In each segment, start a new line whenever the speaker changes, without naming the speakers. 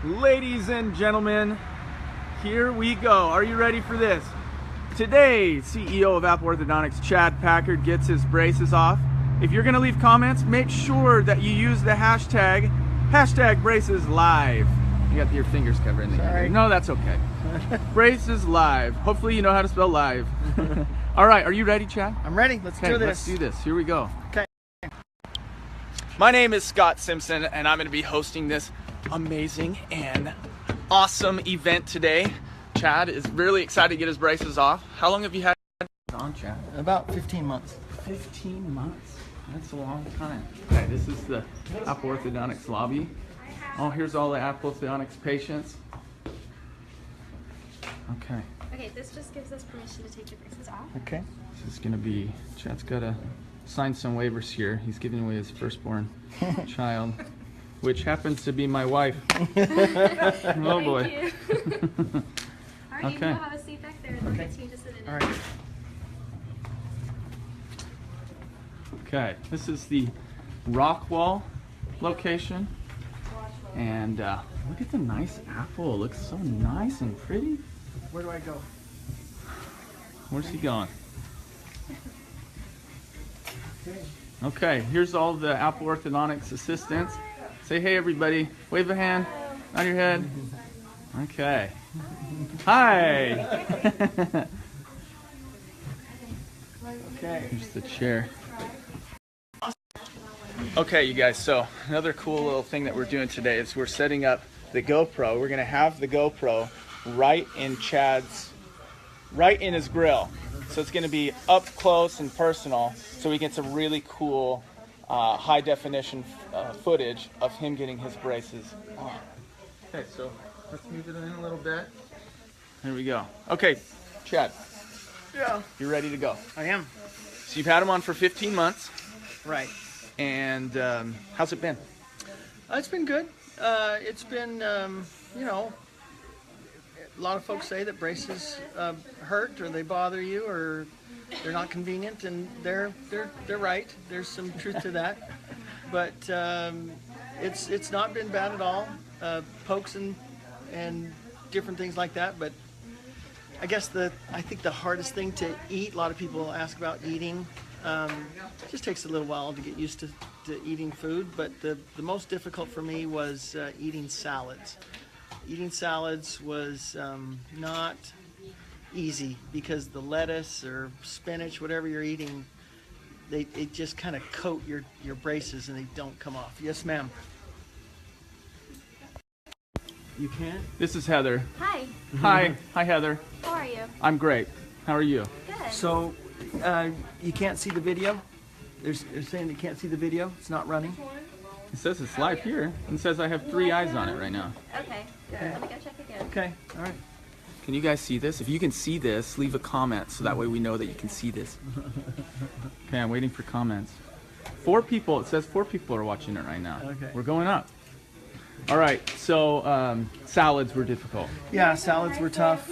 Ladies and gentlemen, here we go. Are you ready for this? Today, CEO of Apple Orthodontics, Chad Packard, gets his braces off. If you're gonna leave comments, make sure that you use the hashtag braces live. You got your fingers covered in there. No, that's okay. Braces live. Hopefully you know how to spell live. All right, are you ready, Chad?
I'm ready. Let's do this.
Let's do this. Here we go.
Okay.
My name is Scott Simpson, and I'm going to be hosting this amazing and awesome event today. Chad is really excited to get his braces off. How long have you had on, Chad?
About 15 months.
15 months. That's a long time. Okay, this is the Apple Orthodontics lobby. Oh, here's all the Apple Orthodontics patients. Okay.
Okay, this just gives us permission to take the braces off.
Okay.
This is going to be, Chad's got to sign some waivers here. He's giving away his firstborn child, which happens to be my wife. Oh boy.
Thank you. All right,
Okay.
you can have a seat back there and okay. You to sit in.
All right.
Okay, this is the Rockwall location. And look at the nice apple. It looks so nice and pretty.
Where do I go?
Where's he going? Okay, here's all the Apple Orthodontics assistants. Say hey, everybody. Wave a hand on your head. Okay. Hi.
Okay.
Here's the chair. Okay, you guys, so another cool little thing that we're doing today is we're setting up the GoPro. We're gonna have the GoPro right in his grill. So it's gonna be up close and personal, so we get some really cool high definition footage of him getting his braces on. Okay, so let's move it in a little bit. There we go. Okay, Chad.
Yeah.
You're ready to go.
I am.
So you've had him on for 15 months.
Right.
And how's it been?
It's been good. It's been, you know, a lot of folks say that braces hurt or they bother you or they're not convenient, and they're right. There's some truth to that. But it's not been bad at all. Pokes and different things like that. But I guess I think the hardest thing to eat, a lot of people ask about eating. It just takes a little while to get used to eating food, but the most difficult for me was eating salads. Eating salads was not easy because the lettuce or spinach, whatever you're eating, they just kind of coat your braces and they don't come off. Yes, ma'am. You can't?
This is Heather.
Hi.
Hi. Hi, Heather.
How are you?
I'm great. How are you?
Good.
So you can't see the video? They're saying you can't see the video? It's not running?
It says it's live here. It says I have 3 eyes on it right now.
Okay. Let me go check again.
Okay, all right.
Can you guys see this? If you can see this, leave a comment so that way we know that you can see this. Okay, I'm waiting for comments. 4 people, it says 4 people are watching it right now.
Okay.
We're going up. All right, so salads were difficult.
Yeah, salads were tough.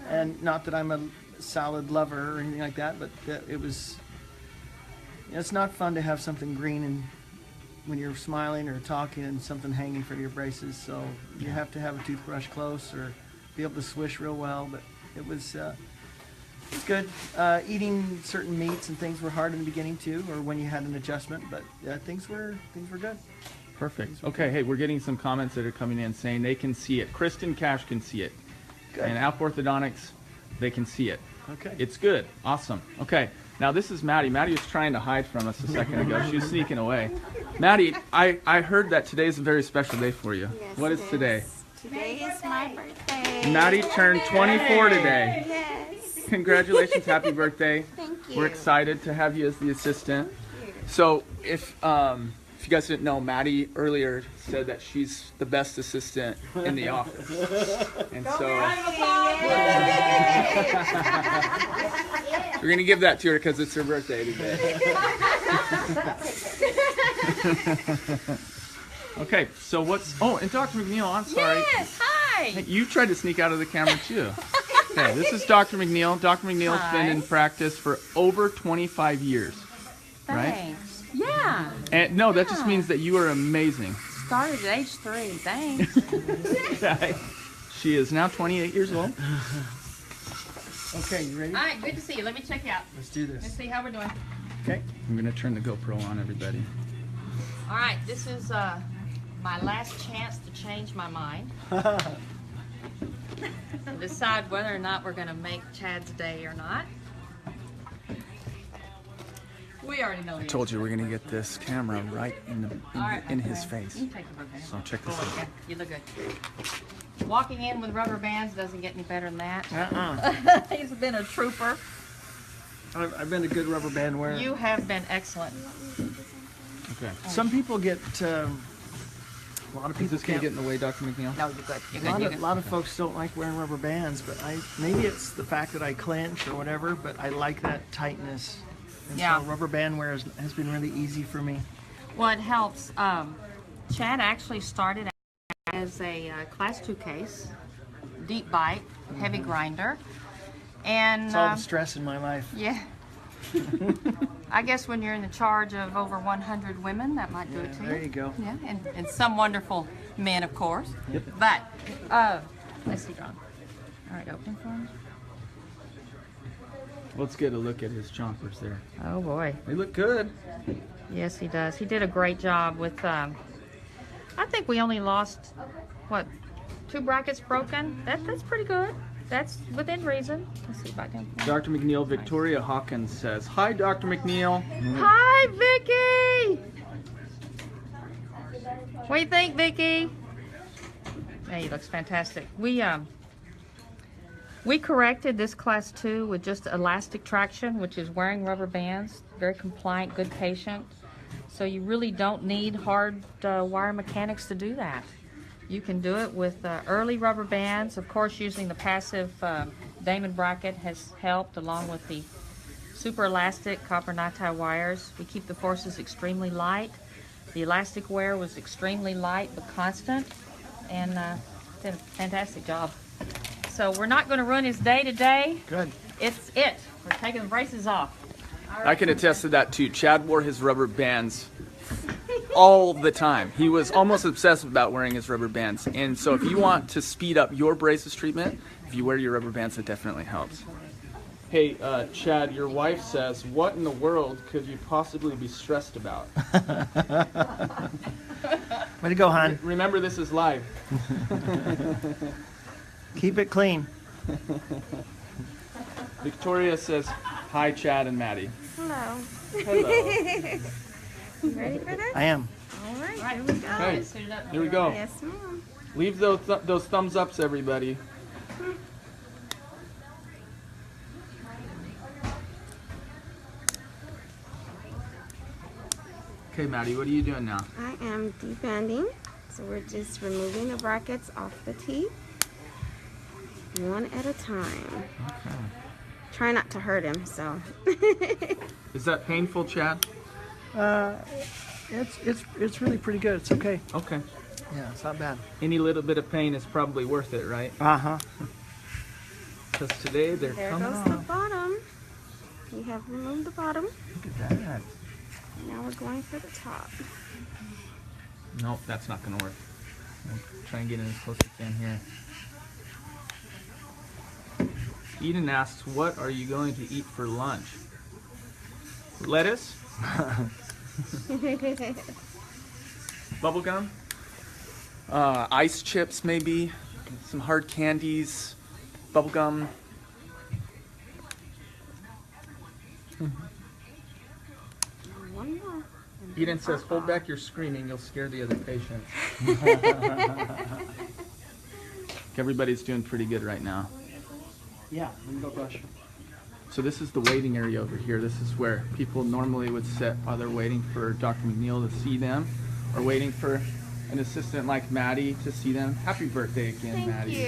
And not that I'm a salad lover or anything like that, but it was, it's not fun to have something green and when you're smiling or talking and something hanging from your braces, so you have to have a toothbrush close or be able to swish real well, but it was good. Eating certain meats and things were hard in the beginning too, or when you had an adjustment, but things were good.
Perfect. Okay, hey, we're getting some comments that are coming in saying they can see it. Kristen Cash can see it.
Good.
And Apple Orthodontics, they can see it.
Okay.
It's good. Awesome. Okay. Now this is Maddie. Maddie was trying to hide from us a second ago. She was sneaking away. Maddie, I heard that today is a very special day for you.
Yes,
What is today?
Today is my birthday.
Maddie turned 24 today.
Yes.
Congratulations. Happy birthday.
Thank you.
We're excited to have you as the assistant. So if you guys didn't know, Maddie earlier said that she's the best assistant in the office. And so we're going to give that to her because it's her birthday today. Okay, so and Dr. McNeil, I'm sorry.
Yes, hi.
Hey, you tried to sneak out of the camera too. Okay, this is Dr. McNeil. Dr. McNeil's been in practice for over 25 years. Right?
Thanks. Yeah.
And no, that just means that you are amazing.
started at age 3. Thanks.
She is now 28 years old.
Okay, you ready?
All right, good to see you. Let me check you out.
Let's do
Let's
this.
see how we're doing.
Okay.
I'm gonna turn the GoPro on, everybody.
All right, this is my last chance to change my mind. And decide whether or not we're going to make Chad's day or not. We already know the
I told you we're gonna get this camera right in his face.
You take the rubber bands.
So check this
Forward,
out.
yeah, you look good. Walking in with rubber bands doesn't get any better than that. He's been a trooper.
I've been a good rubber band wearer.
You have been excellent.
Okay.
Some people get, a lot of
Is
people
this gonna
can't.
get in the way, Dr. McNeil?
No, you're good. You're
A
good.
lot,
You're
of,
good.
lot of folks don't like wearing rubber bands, but maybe it's the fact that I clench or whatever, but I like that tightness. And
Yeah.
so rubber band wear has been really easy for me.
Well, it helps. Chad actually started as a Class 2 case, deep bite, heavy grinder. And
It's all the stress in my life.
yeah. I guess when you're in the charge of over 100 women, that might do it to you.
There you go.
Yeah, and some wonderful men, of course.
Yep.
But, let's see, John. All right, open for him.
Let's get a look at his chompers there.
Oh, boy.
They look good.
Yes, he does. He did a great job with, I think we only lost, what, 2 brackets broken? That's pretty good. That's within reason. Let's see if I can.
Dr. McNeil, Victoria Hawkins says, "Hi, Dr. McNeil."
Hi, Vicky! What do you think, Vicky? Hey, he looks fantastic. We corrected this Class 2 with just elastic traction, which is wearing rubber bands. Very compliant, good patient. So you really don't need hard wire mechanics to do that. You can do it with early rubber bands. Of course, using the passive Damon bracket has helped, along with the super elastic copper knot-tie wires. We keep the forces extremely light. The elastic wear was extremely light but constant, and did a fantastic job. So we're not going to ruin his day today.
Good.
It's it. We're taking the braces off.
I can attest to that too. Chad wore his rubber bands all the time. He was almost obsessive about wearing his rubber bands. And so if you want to speed up your braces treatment, if you wear your rubber bands, it definitely helps. Hey, Chad, your wife says, "What in the world could you possibly be stressed about?"
Way to go, hon.
Remember, this is live.
Keep it clean.
Victoria says, "Hi, Chad and Maddie."
Hello.
Hello.
You ready for this?
I am.
All right,
Right.
here we go.
Hey,
Suit it up.
here we go.
Yes, ma'am.
Leave those thumbs ups, everybody. Okay, Maddie, what are you doing now?
I am debanding, so we're just removing the brackets off the teeth, one at a time.
Okay.
Try not to hurt him, so.
Is that painful, Chad?
It's really pretty good. It's okay.
Okay.
Yeah, it's not bad.
Any little bit of pain is probably worth it, right?
Uh-huh.
Because today they're
There
coming
goes
off.
the bottom. We have removed the bottom.
Look at that.
Now we're going for the top.
Nope, that's not going to work. We'll try and get in as close as we can here. Eden asks, "What are you going to eat for lunch?" Lettuce? Bubblegum? Ice chips, maybe? Some hard candies? Bubblegum?
One more.
Eden says, "Hold back your screaming, you'll scare the other patient." Everybody's doing pretty good right now.
Yeah, we can go brush.
So this is the waiting area over here. This is where people normally would sit while they're waiting for Dr. McNeil to see them, or waiting for an assistant like Maddie to see them. Happy birthday again,
Thank
Maddie.
you.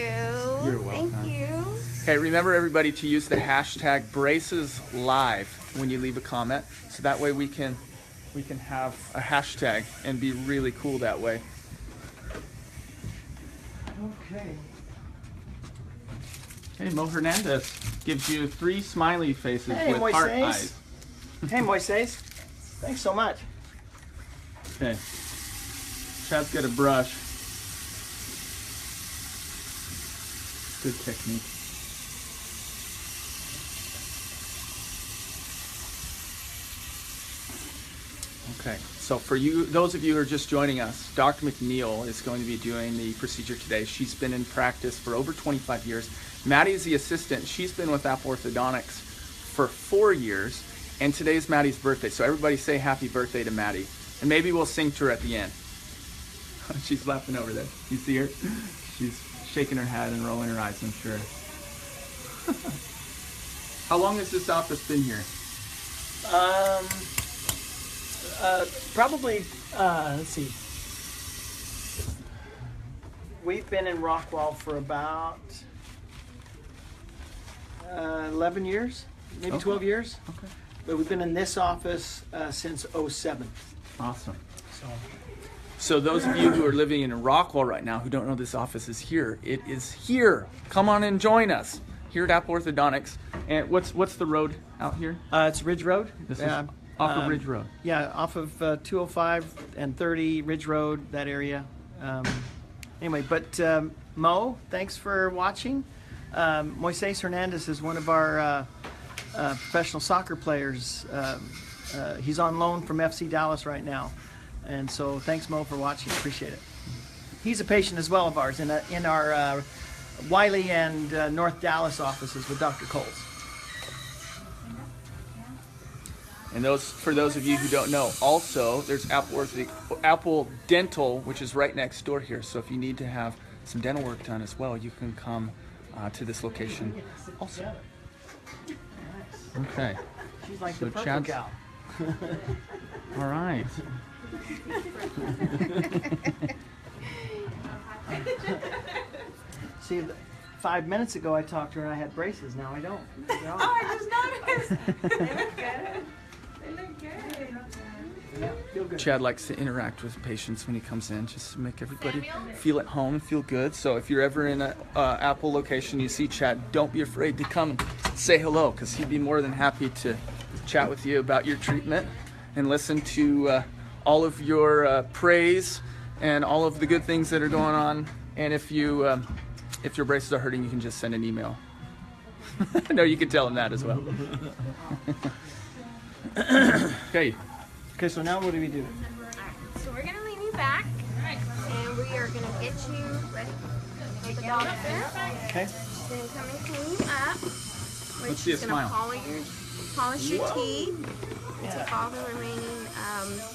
You're welcome.
Thank you.
Okay, remember everybody to use the hashtag #BracesLive when you leave a comment, so that way we can have a hashtag and be really cool that way.
Okay.
Hey, Mo Hernandez gives you 3 smiley faces
Hey,
with heart
Moises.
eyes.
Hey, Moises. Thanks so much.
Okay. Chad's got a brush. Good technique. Okay, so for you, those of you who are just joining us, Dr. McNeil is going to be doing the procedure today. She's been in practice for over 25 years. Maddie is the assistant. She's been with Apple Orthodontics for 4 years, and today's Maddie's birthday. So everybody say happy birthday to Maddie. And maybe we'll sing to her at the end. She's laughing over there. You see her? She's shaking her head and rolling her eyes, I'm sure. How long has this office been here?
Probably, let's see. We've been in Rockwall for about 11 years, maybe
Okay.
12 years.
Okay.
But we've been in this office since '07.
Awesome.
So,
So those of you who are living in Rockwall right now who don't know this office is here, it is here. Come on and join us here at Apple Orthodontics. And what's the road out here?
it's Ridge Road.
This is off of Ridge Road.
Yeah, off of 205 and 30, Ridge Road, that area. Anyway, but Mo, thanks for watching. Moises Hernandez is one of our professional soccer players. He's on loan from FC Dallas right now. And so thanks, Mo, for watching. Appreciate it. He's a patient as well of ours in our Wiley and North Dallas offices with Dr. Coles.
And for those of you who don't know, also there's Apple Dental, which is right next door here. So if you need to have some dental work done as well, you can come to this location also. Okay.
She's like
So
the purple
Chad's-
gal.
All right.
See, 5 minutes ago I talked to her and I had braces. Now I don't. They're off.
I just noticed. They look good. They look good.
Yeah, feel good.
Chad likes to interact with patients when he comes in, just to make everybody feel at home and feel good. So if you're ever in an Apple location, you see Chad, don't be afraid to come and say hello, because he'd be more than happy to chat with you about your treatment and listen to all of your praise and all of the good things that are going on. And if your braces are hurting, you can just send an email. No, you can tell him that as well. Okay.
Okay, so now what do we do?
So we're gonna lean you back, and we are gonna get you ready for the doctor.
Okay.
Then come and clean you up. We're
Let's see a
just gonna
smile.
polish your teeth and take all the remaining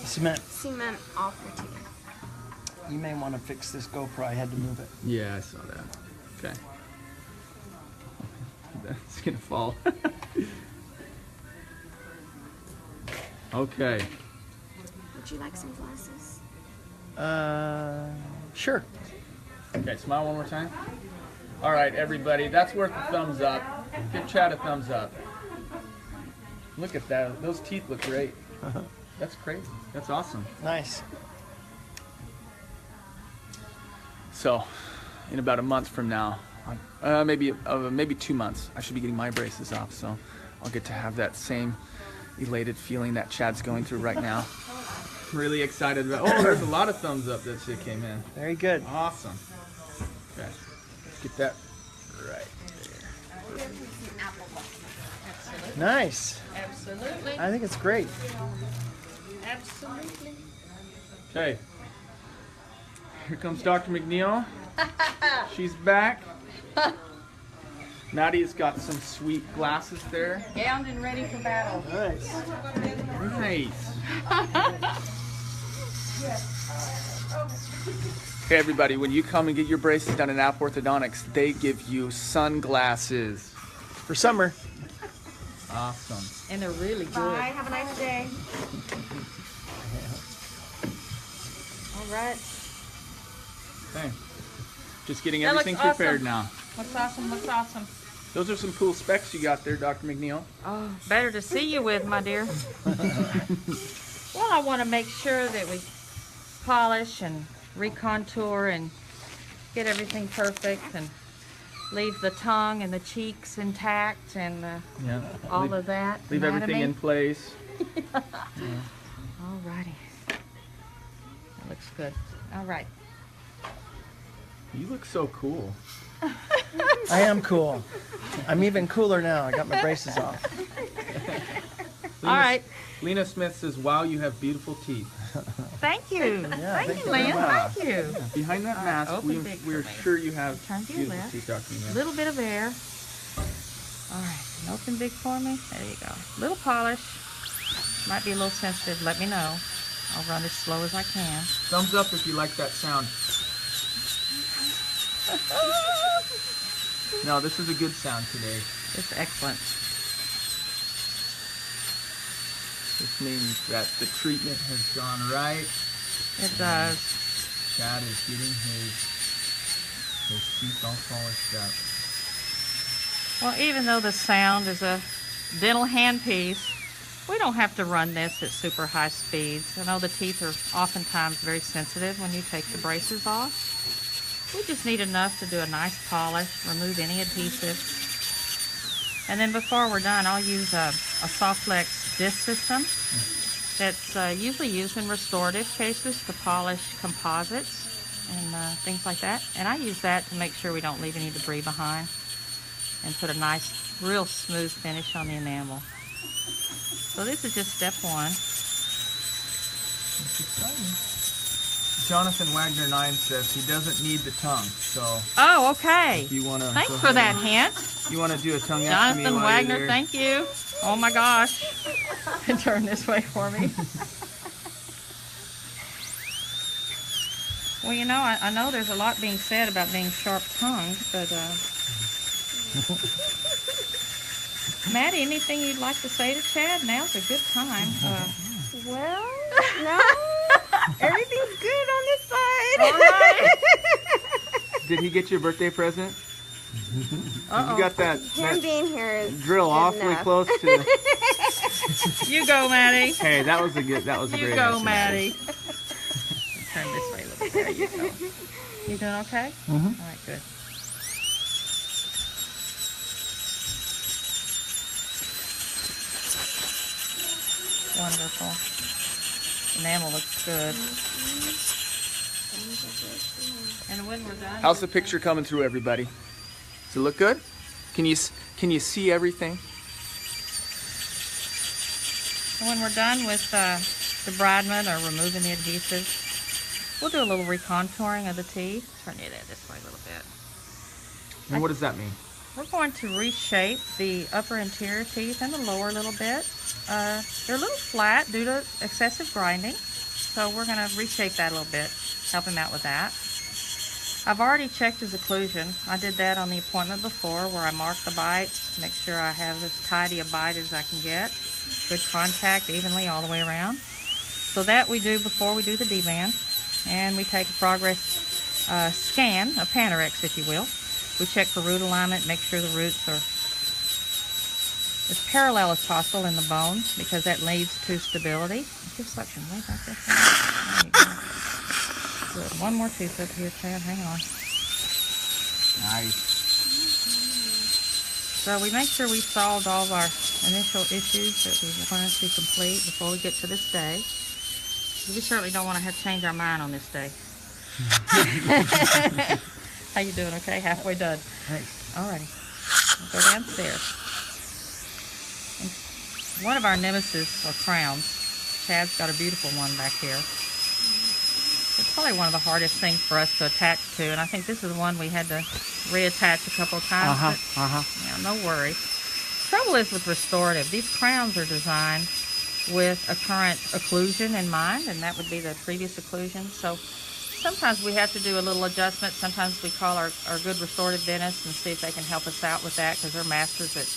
Cement.
cement off your teeth.
You may want to fix this GoPro. I had to move it.
Yeah, I saw that. Okay. That's gonna fall. Okay.
Would you like some glasses?
Sure.
Okay, smile one more time. All right, everybody, that's worth a thumbs up. Give Chad a thumbs up. Look at that. Those teeth look great. That's crazy. That's awesome.
Nice.
So, in about a month from now, maybe 2 months, I should be getting my braces off. So, I'll get to have that same elated feeling that Chad's going through right now. Really excited about. Oh, there's a lot of thumbs up that shit came in.
Very good.
Awesome. Okay, let's get that right there.
Nice.
Absolutely.
I think it's great.
Absolutely.
Okay. Here comes Dr. McNeil. She's back. Maddie's got some sweet glasses there.
Gowned and ready for battle.
Nice.
Nice. Okay, everybody, when you come and get your braces done at Apple Orthodontics, they give you sunglasses.
For summer.
Awesome.
And they're really good.
Bye. Have a nice day.
All right.
Okay. Just getting
That looks
everything prepared
awesome.
now.
What's awesome? What's awesome?
Those are some cool specs you got there, Dr. McNeil.
Oh, better to see you with, my dear. Well, I want to make sure that we polish and recontour and get everything perfect and leave the tongue and the cheeks intact and
Yeah.
all of that.
Leave everything
anatomy.
in place.
Alrighty. That looks good. All right.
You look so cool.
I am cool. I'm even cooler now. I got my braces off.
All right.
Lena Smith says, wow, you have beautiful teeth.
Thank you.
Yeah,
thank you,
very
Lynn.
much.
Thank you.
Behind that
All right,
mask,
open big
we're
for me.
sure you have
Turn to your
beautiful
left.
teeth, Dr.
A
Nina.
little bit of air. All right. And open big for me. There you go. Little polish. Might be a little sensitive. Let me know. I'll run as slow as I can.
Thumbs up if you like that sound. No, this is a good sound today.
It's excellent.
This means that the treatment has gone right.
It does.
Chad is getting his teeth all polished up.
Well, even though the sound is a dental handpiece, we don't have to run this at super high speeds. I know the teeth are oftentimes very sensitive when you take the braces off. We just need enough to do a nice polish, remove any adhesive. And then before we're done, I'll use a Softflex disc system that's usually used in restorative cases to polish composites and things like that. And I use that to make sure we don't leave any debris behind and put a nice, real smooth finish on the enamel. So this is just step one.
That's exciting. Jonathan Wagner 9 says he doesn't need the tongue, so
Oh, okay.
if you want to...
Thanks for that hint.
You want to do a tongue
Jonathan Wagner, thank you. Oh my gosh. Turn this way for me. Well, you know, I know there's a lot being said about being sharp-tongued, but Maddie, anything you'd like to say to Chad? Now's a good time.
Well, no. Everything's good on this side.
All right.
Did he get your birthday present?
Uh-oh.
You got that,
Him being here is
drill
good
awfully
enough.
close to...
You go, Maddie.
Hey, that was a great
You go,
answer.
Maddie. Turn this way a little bit. There you go. You doing okay?
Mhm.
All right, good. Wonderful. Enamel looks good. And when we're done,
How's the picture coming through, everybody? Does it look good? Can you see everything?
when we're done with debridement or removing the adhesive, we'll do a little recontouring of the teeth. Turn it this way a little bit.
And what does that mean?
We're going to reshape the upper interior teeth and the lower a little bit. They're a little flat due to excessive grinding, so we're going to reshape that a little bit, help him out with that. I've already checked his occlusion. I did that on the appointment before where I marked the bite, make sure I have as tidy a bite as I can get. Good contact evenly all the way around. So that we do before we do the D-band. And we take a progress scan, a Panorex if you will. We check for root alignment, make sure the roots are as parallel as possible in the bone because that leads to stability. Give suction way back there. There you go. Good. One more tooth up here, Chad. Hang on.
Nice.
So we make sure we solved all of our initial issues that we wanted to complete before we get to this day. We certainly don't want to have to change our mind on this day. How you doing? Okay, halfway done.
Thanks.
Alrighty, we'll go downstairs. And one of our nemesis or crowns, Chad's got a beautiful one back here. It's probably one of the hardest things for us to attach to, and I think this is one we had to reattach a couple of times. Yeah, no worries. Trouble is with restorative, these crowns are designed with a current occlusion in mind, and that would be the previous occlusion. So sometimes we have to do a little adjustment. Sometimes we call our good restorative dentists and see if they can help us out with that because they're masters at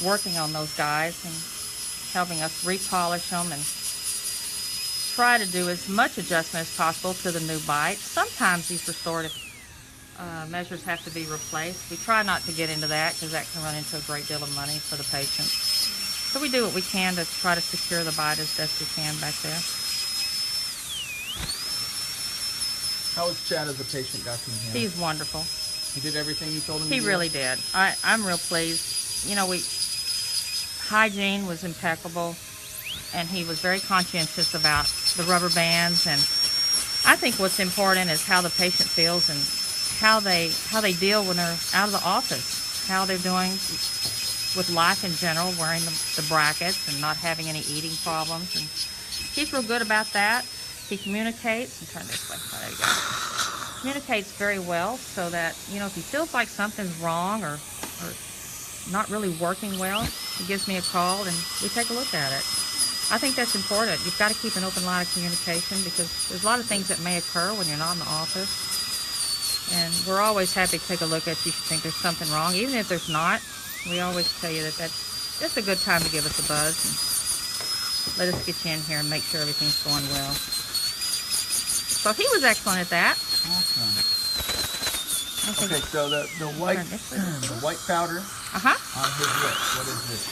working on those guys and helping us repolish them and try to do as much adjustment as possible to the new bite. Sometimes these restorative measures have to be replaced. We try not to get into that because that can run into a great deal of money for the patient. So we do what we can to try to secure the bite as best we can back there.
How was Chad as a patient, Dr. Hannah?
He's wonderful.
He did everything you told him to
He
do?
really did. I'm real pleased. You know, hygiene was impeccable, and he was very conscientious about the rubber bands and I think what's important is how the patient feels and how they deal when they're out of the office, how they're doing with life in general, wearing the brackets and not having any eating problems. And he's real good about that. He communicates, and turn this way. Oh, there you go. Communicates very well, so that, you know, if he feels like something's wrong or not really working well, he gives me a call and we take a look at it. I think that's important. You've got to keep an open line of communication, because there's a lot of things that may occur when you're not in the office. And we're always happy to take a look at you if you think there's something wrong. Even if there's not, we always tell you that that's just a good time to give us a buzz and let us get you in here and make sure everything's going well. So he was excellent at that.
Awesome. Okay, so the white powder on his lips, what is this?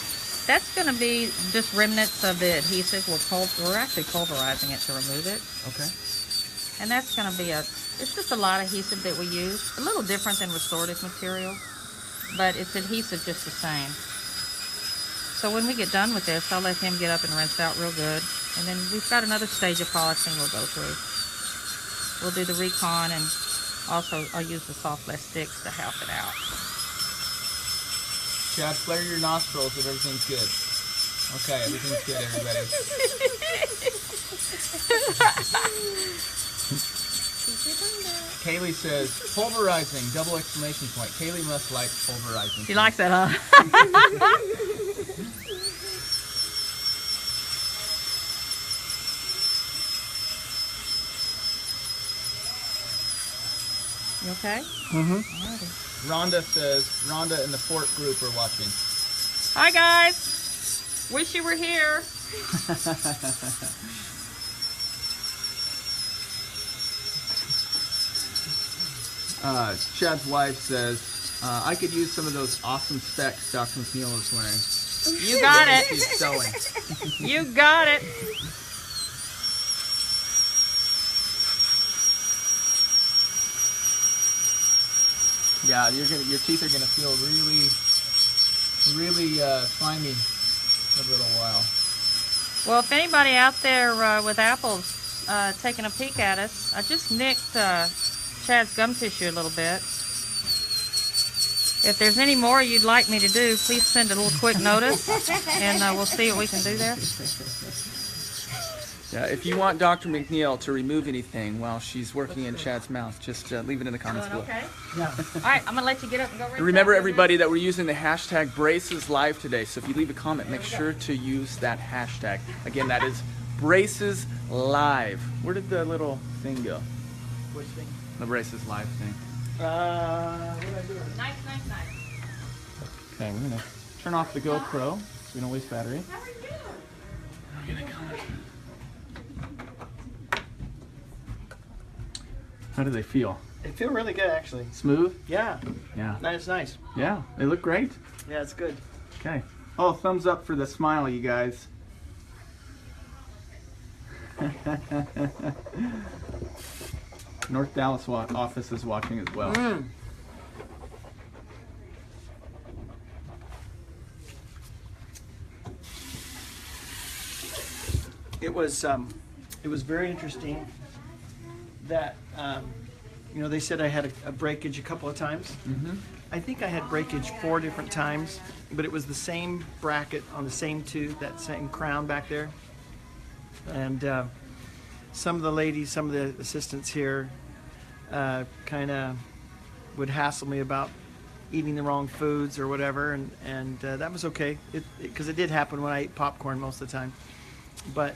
That's going to be just remnants of the adhesive. We're actually pulverizing it to remove it.
Okay.
And that's going to be it's just a lot of adhesive that we use. A little different than restorative material, but it's adhesive just the same. So when we get done with this, I'll let him get up and rinse out real good. And then we've got another stage of polishing we'll go through. We'll do the recon, and also I'll use the soft flesh sticks to help it out.
Chad, flare your nostrils if everything's good. Okay, everything's good, everybody. Kaylee says, pulverizing, double exclamation point. Kaylee must like pulverizing.
She likes that, huh? You okay?
Mm-hmm.
Alrighty.
Rhonda says, Rhonda and the Fort group are watching.
Hi, guys. Wish you were here.
Chad's wife says, I could use some of those awesome specs Dr. McNeil is wearing.
You got it.
She's sewing.
You got it.
Yeah, your teeth are gonna feel really slimy in a little while.
Well, if anybody out there with apples taking a peek at us, I just nicked Chad's gum tissue a little bit. If there's any more you'd like me to do, please send a little quick notice, and we'll see what we can do there.
Yeah, if you want Dr. McNeil to remove anything while she's working in Chad's mouth, just leave it in the comments below.
Okay? Yeah. All right, I'm going to let you get up and go right.
And remember, everybody, that we're using the hashtag BracesLive today. So if you leave a comment, make sure to use that hashtag. Again, that is BracesLive. Where did the little thing go?
Which thing?
The BracesLive thing.
What did I do?
Nice.
Okay, we're going to turn off the GoPro so we don't waste battery.
How are you?
We're going to come. How do they feel?
They feel really good, actually.
Smooth?
Yeah.
Yeah.
Nice.
Yeah, they look great.
Yeah, it's good.
Okay. Oh, thumbs up for the smile, you guys. North Dallas office is watching as well.
It was very interesting that you know, they said I had a breakage a couple of times.
Mm-hmm.
I think I had breakage 4 different times, but it was the same bracket on the same tooth, that same crown back there. And some of the ladies, some of the assistants here kind of would hassle me about eating the wrong foods or whatever, and that was okay, because it did happen when I ate popcorn most of the time. But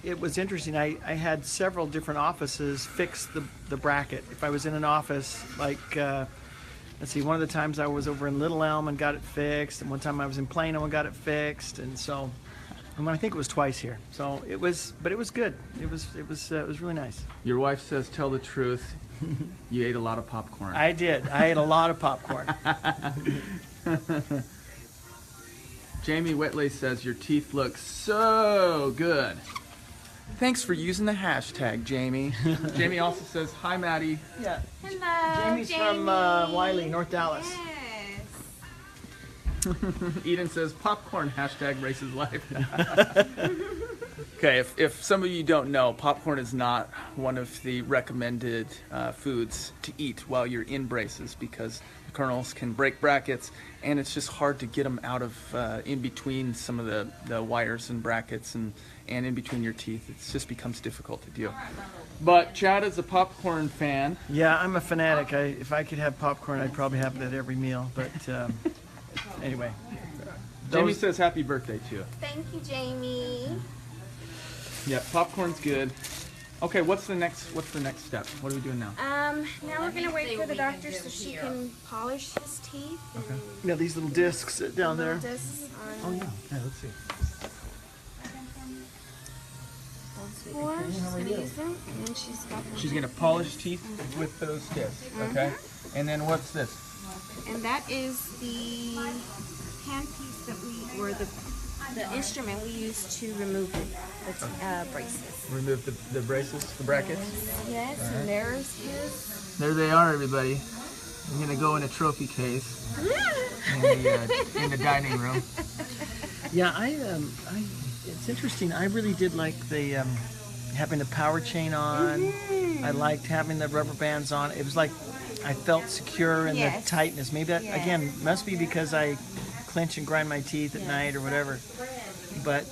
it was interesting. I had several different offices fix the bracket. If I was in an office, like, let's see, one of the times I was over in Little Elm and got it fixed, and one time I was in Plano and got it fixed, and so, I think it was twice here. So it was, but it was good. It was really nice.
Your wife says, tell the truth. You ate a lot of popcorn.
I did. I ate a lot of popcorn.
Jamie Whitley says, your teeth look so good. Thanks for using the hashtag, Jamie. Jamie also says, hi, Maddie.
Yeah.
Hello,
Jamie's from Wiley, North Dallas.
Yes.
Eden says popcorn # races life. Okay, if some of you don't know, popcorn is not one of the recommended foods to eat while you're in braces because the kernels can break brackets, and it's just hard to get them out of in between some of the wires and brackets and in between your teeth. It just becomes difficult to do. But Chad is a popcorn fan.
Yeah, I'm a fanatic. If I could have popcorn, I'd probably have it at every meal. But anyway.
Jamie says happy birthday to you.
Thank you, Jamie.
Yeah, popcorn's good. Okay, what's the next step? What are we doing now?
Now we're gonna wait for the doctor so she can polish his teeth.
Okay.
Yeah, these little discs down there.
Discs
Oh yeah. Yeah, let's see.
and
She's gonna polish teeth with those discs, okay? And then what's this?
And that is the handpiece that or the instrument we use to remove the braces.
Remove the braces, the brackets?
Yes,
All right.
and there's his.
There they are, everybody. I'm gonna go in a trophy case in the dining room.
Yeah, it's interesting. I really did like the having the power chain on. I liked having the rubber bands on. It was like I felt secure in the tightness. Maybe that again must be because I clench and grind my teeth at night or whatever. But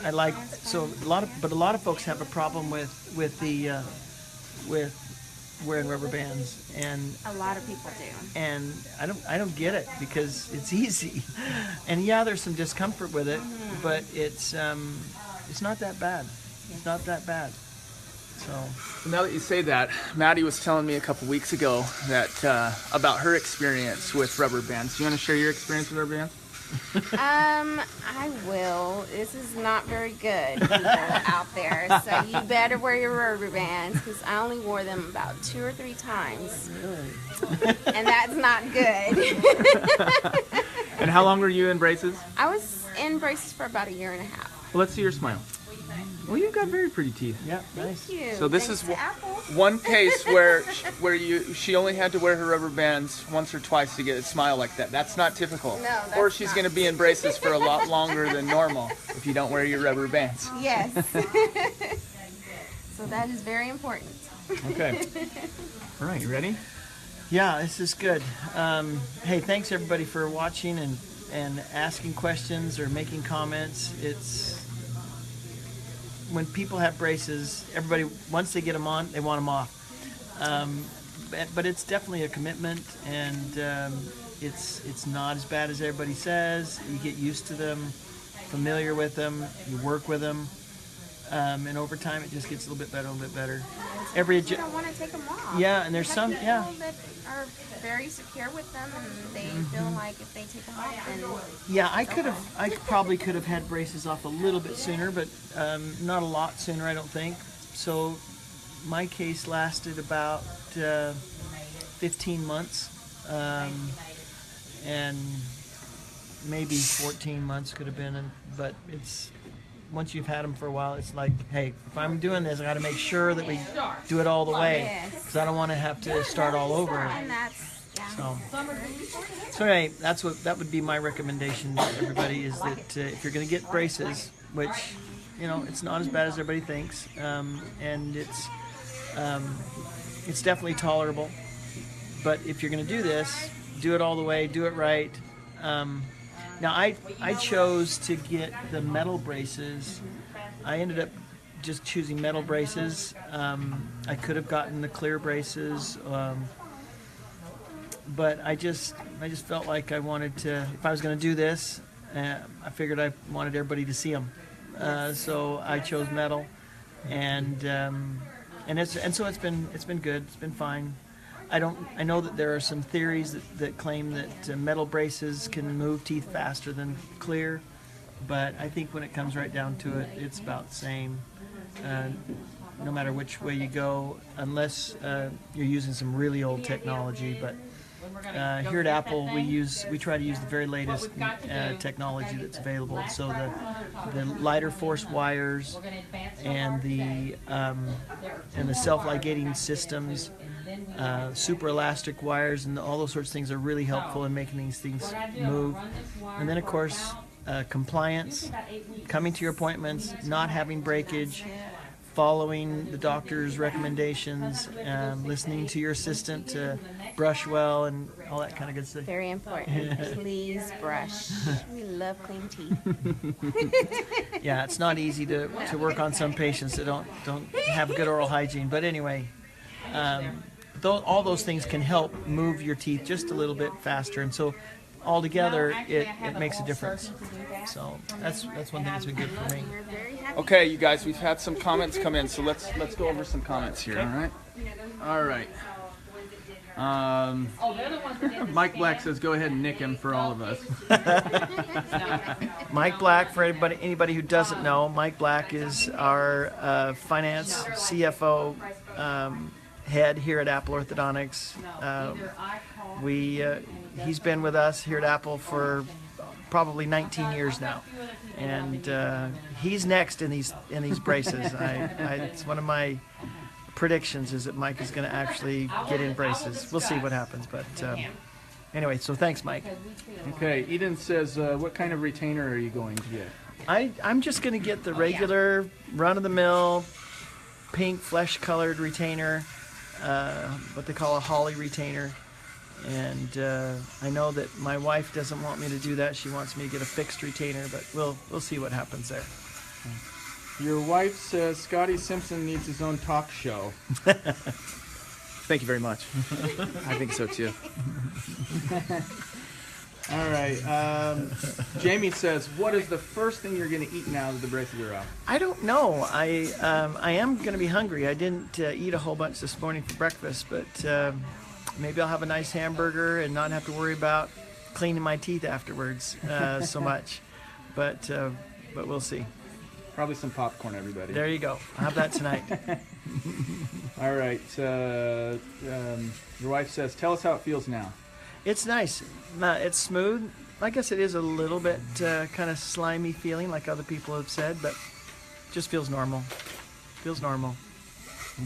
I like a lot of folks have a problem with wearing rubber bands, and
A lot of people do.
and I don't get it because it's easy, and yeah, there's some discomfort with it, but it's not that bad. It's not that bad. So
Now that you say that, Maddie was telling me a couple weeks ago that about her experience with rubber bands. Do you want to share your experience with rubber bands?
I will. This is not very good, people out there. So you better wear your rubber bands because I only wore them about 2 or 3 times. And that's not good.
And how long were you in braces?
I was in braces for about 1.5 years.
Well, let's see your smile. Well, you've got very pretty teeth.
yeah, nice.
Thank you.
So this
Thanks
is
to Apple.
one case where she only had to wear her rubber bands once or twice to get a smile like that. That's not typical.
No, that's
or she's
not.
going to be in braces for a lot longer than normal if you don't wear your rubber bands.
Yes. So that is very important.
Okay. All right, you ready?
Yeah, this is good. Hey, thanks everybody for watching and asking questions or making comments. It's when people have braces, everybody, once they get them on, they want them off. But it's definitely a commitment, and it's not as bad as everybody says. You get used to them, familiar with them, you work with them, and over time it just gets a little bit better.
You don't want to take them off.
Yeah, and there's some,
people
yeah.
that are very secure with them, and they feel like if they take them off, then
Yeah, I probably could have had braces off a little bit sooner, but not a lot sooner, I don't think. So my case lasted about 15 months, and maybe 14 months could have been. But it's once you've had them for a while, it's like, hey, if I'm doing this, I got to make sure that we do it all the way,
Yes.
because I don't want to have to start all over.
and that's
So anyway, that would be my recommendation to everybody, is that if you're going to get braces, which, you know, it's not as bad as everybody thinks, and it's definitely tolerable. But if you're going to do this, do it all the way, do it right. Now I chose to get the metal braces. I ended up just choosing metal braces. I could have gotten the clear braces. But I just felt like I wanted to, if I was going to do this, I figured I wanted everybody to see them. So I chose metal, and so it's been good. It's been fine. I know that there are some theories that claim that metal braces can move teeth faster than clear, but I think when it comes right down to it, it's about the same. No matter which way you go, unless you're using some really old technology, but. Here at Apple, we try to use the very latest technology that's available. So the lighter force wires and the self-ligating systems super elastic wires and all those sorts of things are really helpful in making these things move. And then of course, compliance, coming to your appointments, not having breakage, following the doctor's recommendations, listening to your assistant to brush well and all that kind of good stuff.
Very important. Please brush. We love clean teeth.
Yeah, it's not easy to work on some patients that don't have good oral hygiene. But anyway, all those things can help move your teeth just a little bit faster. And so altogether, it makes a difference. So that's one thing that's been good for me.
Okay, you guys, we've had some comments come in, so let's go over some comments here. All right. Mike Black says, "Go ahead and nick him for all of us."
Mike Black, for anybody who doesn't know, Mike Black is our finance CFO head here at Apple Orthodontics. He's been with us here at Apple for probably 19 years now, and he's next in these braces. It's one of my predictions is that Mike is going to actually get in braces. We'll see what happens, but anyway, so thanks, Mike.
Okay, Eden says, "What kind of retainer are you going to get?"
I'm just going to get the regular run-of-the-mill pink flesh-colored retainer, what they call a holly retainer. And I know that my wife doesn't want me to do that. She wants me to get a fixed retainer, but we'll see what happens there.
Your wife says Scotty Simpson needs his own talk show. Thank you very much. I think so too. All right. Jamie says, "What is the first thing you're going to eat now that the braces are off?"
I don't know. I am going to be hungry. I didn't eat a whole bunch this morning for breakfast, but maybe I'll have a nice hamburger and not have to worry about cleaning my teeth afterwards so much. But we'll see.
Probably some popcorn, everybody.
There you go. I'll have that tonight.
All right. Your wife says, "Tell us how it feels now."
It's nice. It's smooth. I guess it is a little bit kind of slimy feeling, like other people have said, but just feels normal. Feels normal.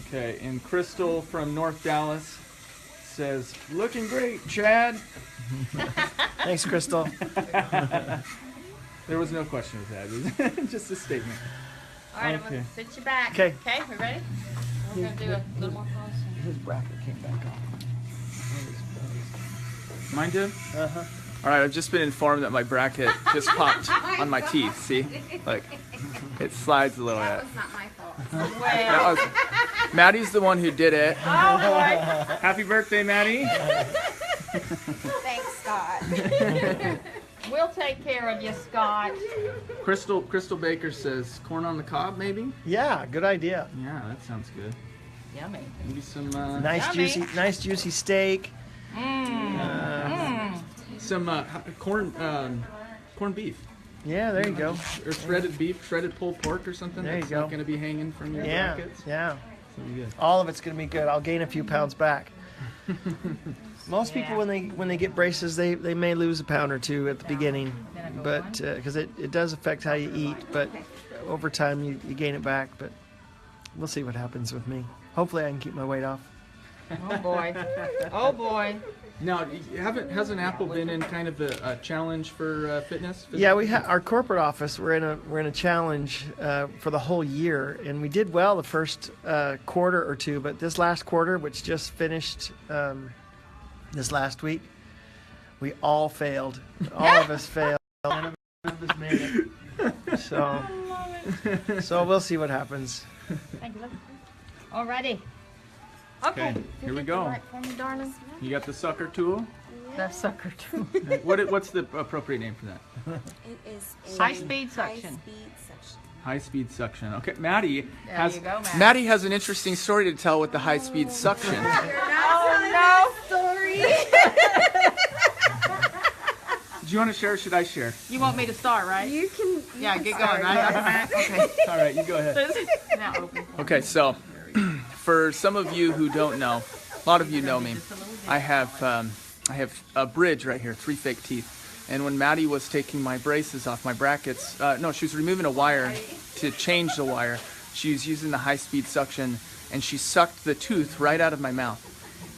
Okay. And Crystal from North Dallas says, "Looking great, Chad."
Thanks, Crystal.
There was no question with that. It was just a statement.
All right, I'm going to sit you back.
Okay.
Okay, we ready? We're going to do a little more pause.
His bracket came back on.
Mine did?
Uh-huh.
All right, I've just been informed that my bracket just popped on my teeth. See? Like, it slides a little
That
bit.
was not my fault.
That was, Maddie's the one who did it.
Oh, boy.
Happy birthday, Maddie.
Thanks, Scott.
We'll take care of you, Scott.
Crystal Baker says, "Corn on the cob, maybe?"
Yeah, good idea.
Yeah, that sounds good.
Yummy.
Maybe some
Nice juicy steak.
some corned beef.
Yeah, there you go.
Or shredded beef, shredded pulled pork or something.
There you
that's
go.
not going to be hanging from your brackets.
Yeah.
So good.
All of it's going to be good. I'll gain a few pounds back. Most people, when they get braces, they may lose a pound or two at the beginning, but because it does affect how you eat. But over time, you gain it back. But we'll see what happens with me. Hopefully, I can keep my weight off.
Oh, boy. Oh, boy.
Now, hasn't Apple been in kind of a challenge for fitness?
Yeah, our corporate office. We're in a challenge for the whole year, and we did well the first quarter or two. But this last quarter, which just finished this last week, we all failed. All of us failed. None of us made it. So we'll see what happens.
Thank you. Alrighty.
Okay, here we go.
Right for me, darling.
You got the sucker tool.
The sucker too.
What's the appropriate name for that?
It is a
High-speed suction.
High-speed suction.
High-speed suction. Okay, Maddie
There you go, Maddie.
Maddie has an interesting story to tell with the high-speed suction.
Oh, no story.
Do you want to share or should I share?
You want me to start, right?
You can.
Yeah, get going, right? Okay.
All right, you go ahead.
Now open.
Okay, so for some of you who don't know, a lot of you know me. I have a bridge right here, 3 fake teeth. And when Maddie was taking my braces off, my brackets, no, she was removing a wire to change the wire. She was using the high-speed suction, and she sucked the tooth right out of my mouth.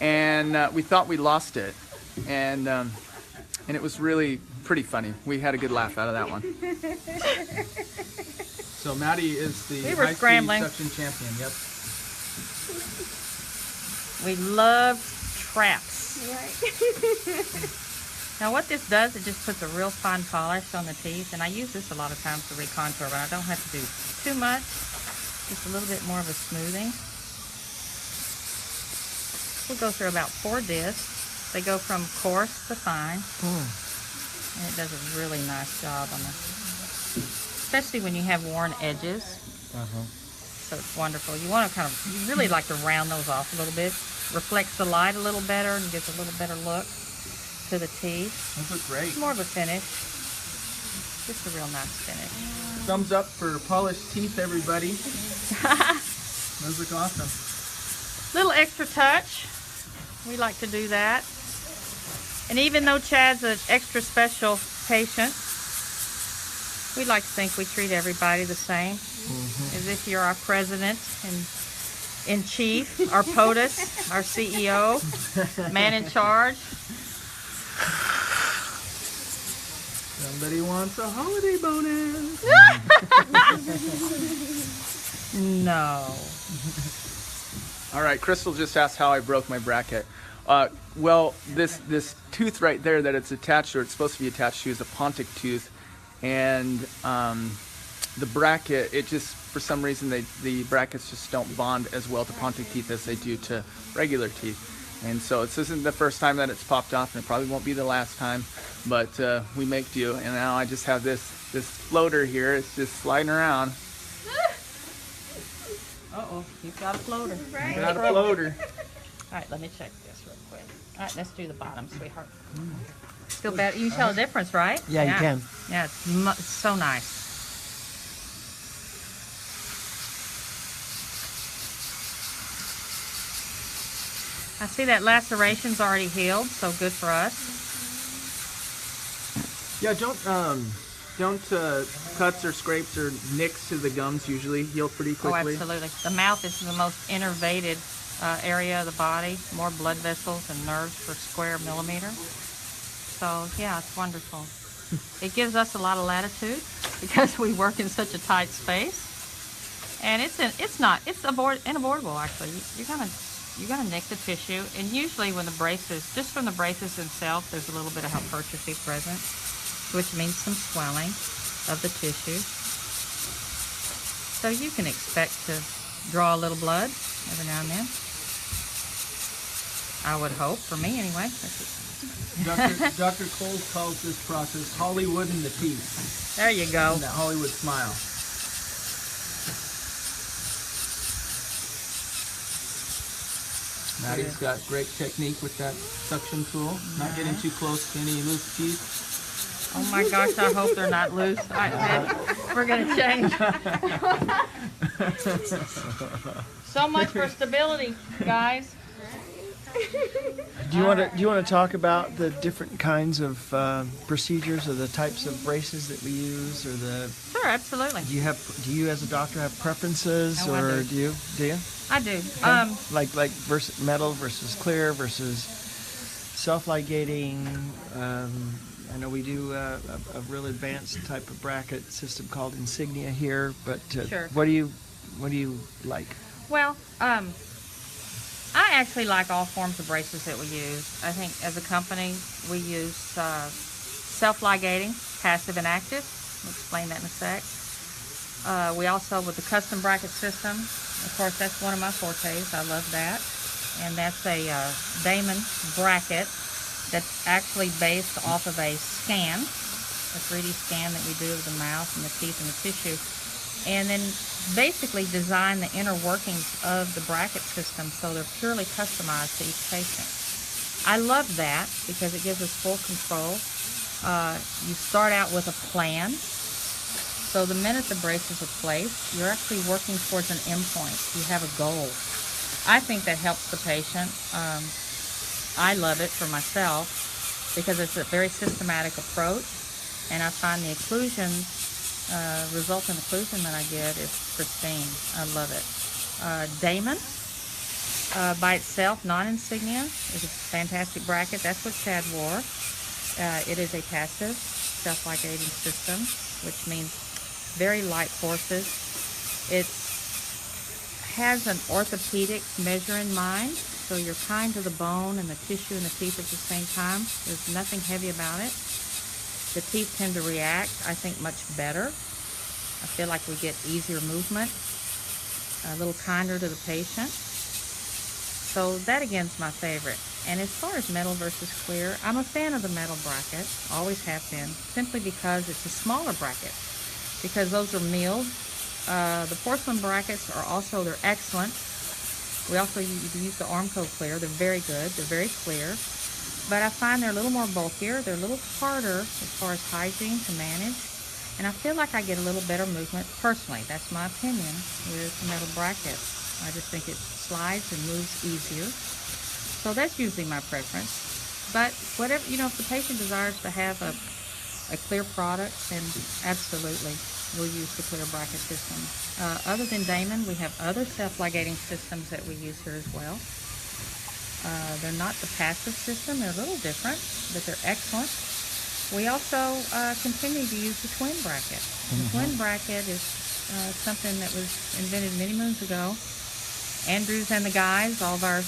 and we thought we lost it, and it was really pretty funny. We had a good laugh out of that one. So Maddie is the high-speed suction champion. Yep.
We love traps.
Right.
Now what this does, it just puts a real fine polish on the teeth, and I use this a lot of times to recontour, but I don't have to do too much, just a little bit more of a smoothing. We'll go through about 4 discs. They go from coarse to fine, and it does a really nice job on the, especially when you have worn edges. So it's wonderful. You want to you really like to round those off a little bit. Reflects the light a little better and gives a little better look to the teeth.
Those look great.
It's more of a finish. Just a real nice finish.
Thumbs up for polished teeth, everybody. Those look awesome.
Little extra touch. We like to do that. And even though Chad's an extra special patient, we like to think we treat everybody the same. As if you're our president and in chief, our POTUS, our CEO, man in charge.
Somebody wants a holiday bonus.
No.
All right, Crystal just asked how I broke my bracket. Well, this tooth right there that it's attached, or it's supposed to be attached to, is a pontic tooth, and the bracket, it just, for some reason, the brackets just don't bond as well to pontic teeth as they do to regular teeth. And so this isn't the first time that it's popped off, and it probably won't be the last time, but we make do. And now I just have this floater here. It's just sliding around.
Uh-oh, you've got a floater.
Right.
Got a floater.
All right, let me check this real quick. All right, let's do the bottom, sweetheart. Feel better? You can tell the difference, right?
Yeah, you can.
Yeah, it's so nice. I see that laceration's already healed, so good for us.
Yeah, don't cuts or scrapes or nicks to the gums usually heal pretty
Oh,
quickly.
absolutely. The mouth is the most innervated area of the body. More blood vessels and nerves per square millimeter. So yeah, it's wonderful. It gives us a lot of latitude because we work in such a tight space, and it's unavoidable actually. You're gonna nick the tissue, and usually when the braces, just from the braces themselves, there's a little bit of hypertrophy present, which means some swelling of the tissue. So you can expect to draw a little blood every now and then. I would hope, for me anyway.
Dr. Cole calls this process Hollywood in the teeth.
There you go.
And that Hollywood smile. Maddie's got great technique with that suction tool. Not getting too close to any loose teeth.
Oh my gosh, I hope they're not loose. All right, we're gonna change. So much for stability, guys.
Do you want to talk about the different kinds of procedures or the types of braces that we use, or the?
Sure, absolutely.
Do you as a doctor have preferences,
Oh, I
or
do.
do you?
I do.
Like versus metal versus clear versus self-ligating. I know we do a real advanced type of bracket system called Insignia here, but
Sure.
what do you like?
Well, I actually like all forms of braces that we use. I think as a company, we use self-ligating, passive and active. I'll explain that in a sec. We also, with the custom bracket system, of course, that's one of my fortes. I love that. And that's a Damon bracket that's actually based off of a scan, a 3D scan that we do of the mouth and the teeth and the tissue. And then basically design the inner workings of the bracket system so they're purely customized to each patient. I love that because it gives us full control. You start out with a plan. So the minute the braces are placed, you're actually working towards an endpoint. You have a goal. I think that helps the patient. I love it for myself because it's a very systematic approach, and I find the occlusion, resultant occlusion that I get is pristine. I love it. Damon by itself, non-insignia, is a fantastic bracket. That's what Chad wore. It is a passive self-ligating system, which means very light forces. It has an orthopedic measure in mind, so you're kind to the bone and the tissue and the teeth at the same time. There's nothing heavy about it. The teeth tend to react, I think, much better. I feel like we get easier movement, a little kinder to the patient. So that again is my favorite. And as far as metal versus clear, I'm a fan of the metal bracket, always have been, simply because it's a smaller bracket, because those are milled. The porcelain brackets are also, they're excellent. We also use the Armco clear. They're very good, they're very clear. But I find they're a little more bulkier, they're a little harder as far as hygiene to manage. And I feel like I get a little better movement personally. That's my opinion with the metal bracket. I just think it slides and moves easier. So that's usually my preference. But whatever, you know, if the patient desires to have a clear product, then absolutely we'll use the clear bracket system. Other than Damon, we have other self-ligating systems that we use here as well. They're not the passive system, they're a little different, but they're excellent. We also continue to use the twin bracket. The twin bracket is something that was invented many moons ago. Andrews and the guys, all of our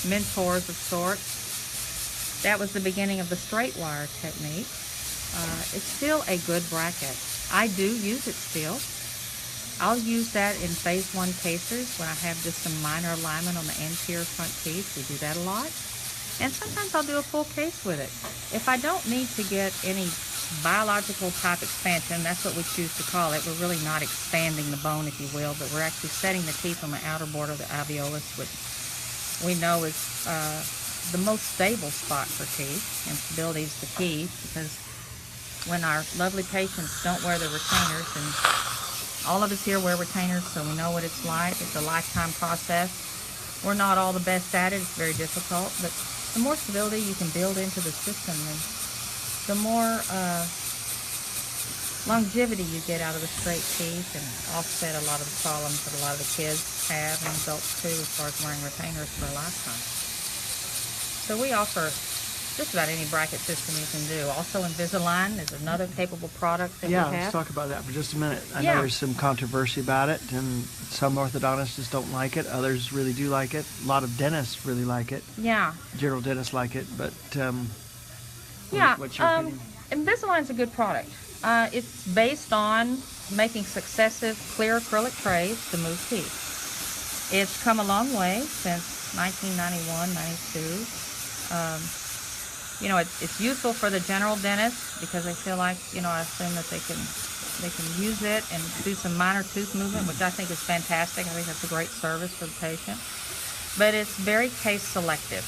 mentors of sorts, that was the beginning of the straight wire technique. It's still a good bracket. I do use it still. I'll use that in phase 1 cases when I have just some minor alignment on the anterior front teeth. We do that a lot. And sometimes I'll do a full case with it. If I don't need to get any biological type expansion, that's what we choose to call it. We're really not expanding the bone, if you will, but we're actually setting the teeth on the outer border of the alveolus, which we know is the most stable spot for teeth, and stability is the key, because when our lovely patients don't wear their retainers, and all of us here wear retainers, so we know what it's like. It's a lifetime process. We're not all the best at it. It's very difficult, but the more stability you can build into the system, and the more longevity you get out of the straight teeth, and offset a lot of the problems that a lot of the kids have, and adults too, as far as wearing retainers for a lifetime. So we offer just about any bracket system you can do. Also, Invisalign is another capable product that we have.
Yeah, let's talk about that for just a minute. I
Yeah.
know there's some controversy about it, and some orthodontists just don't like it. Others really do like it. A lot of dentists really like it.
Yeah.
General dentists like it, but
Yeah,
what's your opinion?
Invisalign's a good product. It's based on making successive clear acrylic trays to move teeth. It's come a long way since 1991, 92. You know, it's useful for the general dentist, because I feel like, you know, I assume that they can use it and do some minor tooth movement, which I think is fantastic. I think that's a great service for the patient. But it's very case selective.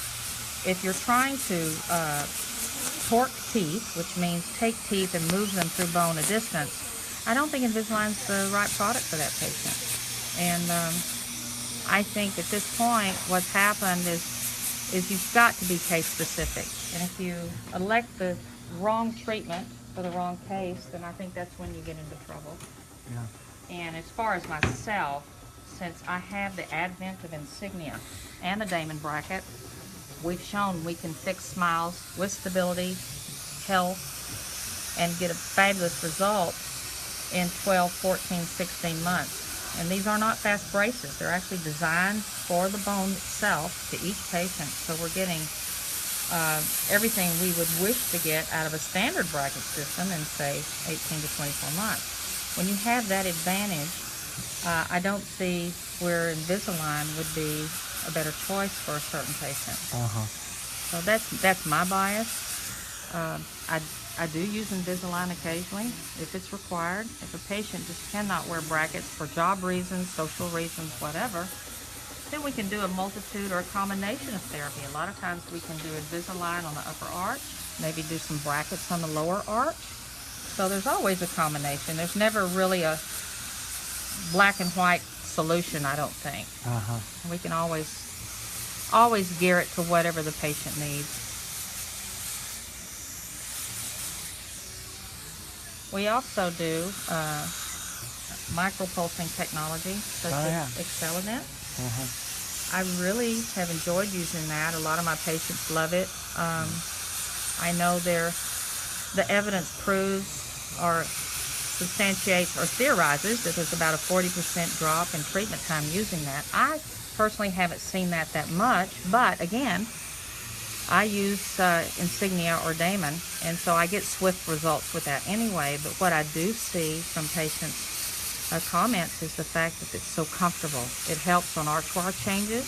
If you're trying to torque teeth, which means take teeth and move them through bone a distance, I don't think Invisalign's the right product for that patient. And I think at this point what's happened is you've got to be case specific. And if you elect the wrong treatment for the wrong case, then I think that's when you get into trouble.
Yeah.
And as far as myself, since I have the advent of insignia and the Damon bracket, we've shown we can fix smiles with stability, health, and get a fabulous result in 12, 14, 16 months. And these are not fast braces. They're actually designed for the bone itself to each patient. So we're getting everything we would wish to get out of a standard bracket system in, say, 18 to 24 months. When you have that advantage, I don't see where Invisalign would be a better choice for a certain patient. So that's my bias. I do use Invisalign occasionally if it's required. If a patient just cannot wear brackets for job reasons, social reasons, whatever, then we can do a multitude or a combination of therapy. A lot of times we can do Invisalign on the upper arch, maybe do some brackets on the lower arch. So there's always a combination. There's never really a black and white solution, I don't think. We can always gear it to whatever the patient needs. We also do micropulsing technology, such as Excelident. I really have enjoyed using that. A lot of my patients love it. I know the evidence proves or substantiates or theorizes that there's about a 40% drop in treatment time using that. I personally haven't seen that much, but again, I use Insignia or Damon, and so I get swift results with that anyway. But what I do see from patients' comments is the fact that it's so comfortable. It helps on archwire changes.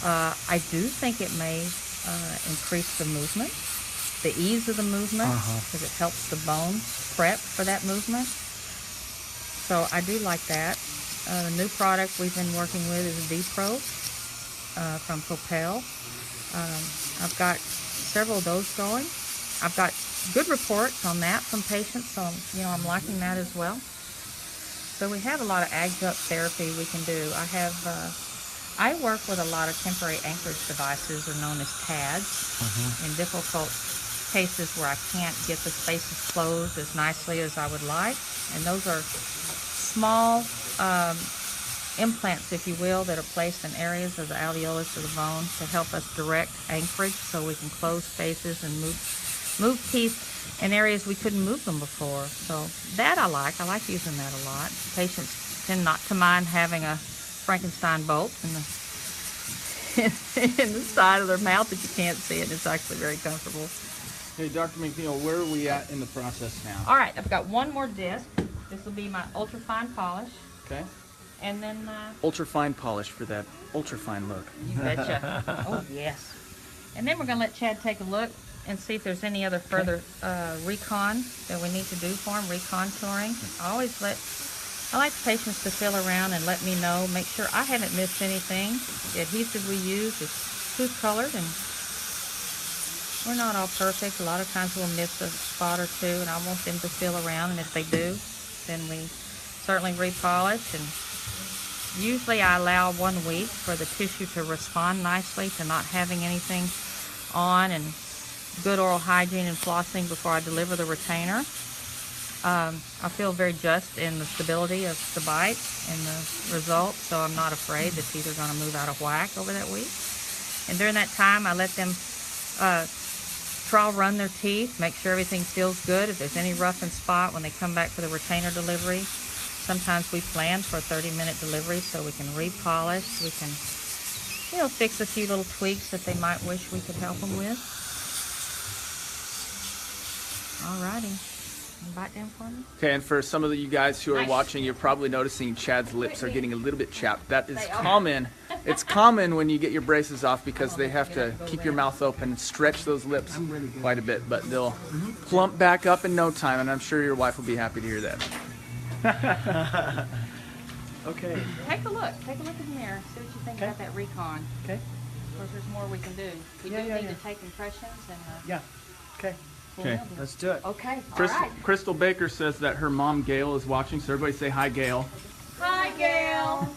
I do think it may increase the movement, the ease of the movement, because it helps the bone prep for that movement. So I do like that. The new product we've been working with is D-Pro from Propel. I've got several of those going. I've got good reports on that from patients, so I'm liking that as well. So we have a lot of adjunct therapy we can do. I work with a lot of temporary Anchorage devices, or known as TADs, in difficult cases where I can't get the spaces closed as nicely as I would like. And those are small implants, if you will, that are placed in areas of the alveolus of the bone to help us direct anchorage so we can close spaces and move teeth in areas we couldn't move them before. So that I like using that a lot. Patients tend not to mind having a Frankenstein bolt in the side of their mouth that you can't see it. It's actually very comfortable.
Hey, Dr. McNeil, where are we at in the process now?
All right, I've got one more disc. This will be my ultrafine polish.
Okay.
And then...
ultrafine polish for that ultrafine look.
You betcha. Oh, yes. And then we're going to let Chad take a look and see if there's any other further recon that we need to do for him, recontouring. I like patients to feel around and let me know, make sure I haven't missed anything. The adhesive we use is tooth colored, and we're not all perfect. A lot of times we'll miss a spot or two, and I want them to feel around, and if they do, then we certainly repolish. And usually I allow 1 week for the tissue to respond nicely to not having anything on, and good oral hygiene and flossing before I deliver the retainer. I feel very just in the stability of the bite and the result, so I'm not afraid the teeth are going to move out of whack over that week. And during that time, I let them trial run their teeth, make sure everything feels good. If there's any roughened spot when they come back for the retainer delivery, sometimes we plan for a 30-minute delivery so we can repolish. We can, fix a few little tweaks that they might wish we could help them with. Alrighty. Bite down for me.
Okay, and for some of you guys who are watching, you're probably noticing Chad's lips are getting a little bit chapped. That is common. It's common when you get your braces off because they have to keep your mouth open and stretch those lips quite a bit, but they'll plump back up in no time, and I'm sure your wife will be happy to hear that.
Okay.
Take a look in the mirror. See what you think about that recon.
Okay.
Of course, there's more we can do. We do need to take impressions and...
Yeah. Okay.
Okay.
Let's do it.
Okay. All right.
Crystal Baker says that her mom Gail is watching, so everybody say hi, Gail.
Hi, Gail.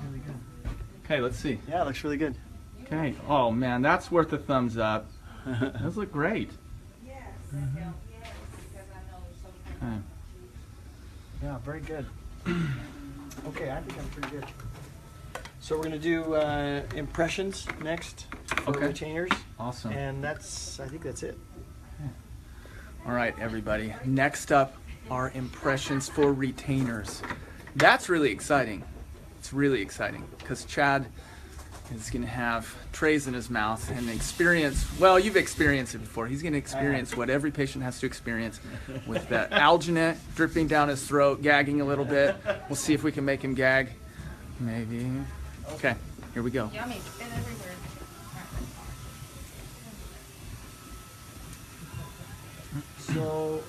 Really good.
Okay, let's see.
Yeah, it looks really good.
Okay. Oh man, that's worth a thumbs up. Those look great. Okay.
Yeah, very good. Okay, I think I'm pretty good. So we're going to do impressions next for retainers.
Awesome.
And I think that's it.
All right, everybody. Next up are impressions for retainers. That's really exciting. It's really exciting because Chad is going to have trays in his mouth and experience, well, you've experienced it before. He's going to experience what every patient has to experience with that alginate dripping down his throat, gagging a little bit. We'll see if we can make him gag. Maybe. Okay, here we go.
Yummy. Spit everywhere.
So,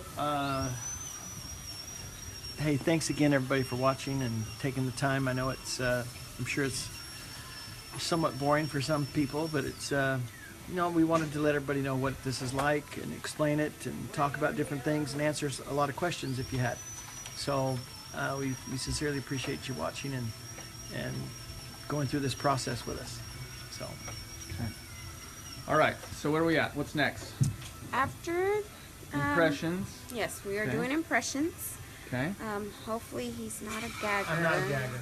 hey, thanks again, everybody, for watching and taking the time. I know it's, I'm sure it's somewhat boring for some people, but it's, we wanted to let everybody know what this is like and explain it and talk about different things and answer a lot of questions if you had. So, we sincerely appreciate you watching and going through this process with us. So,
okay. All right, so where are we at? What's next?
After
Impressions.
yes, we are doing impressions.
Okay.
Hopefully he's not a gagger.
I'm not a gagger.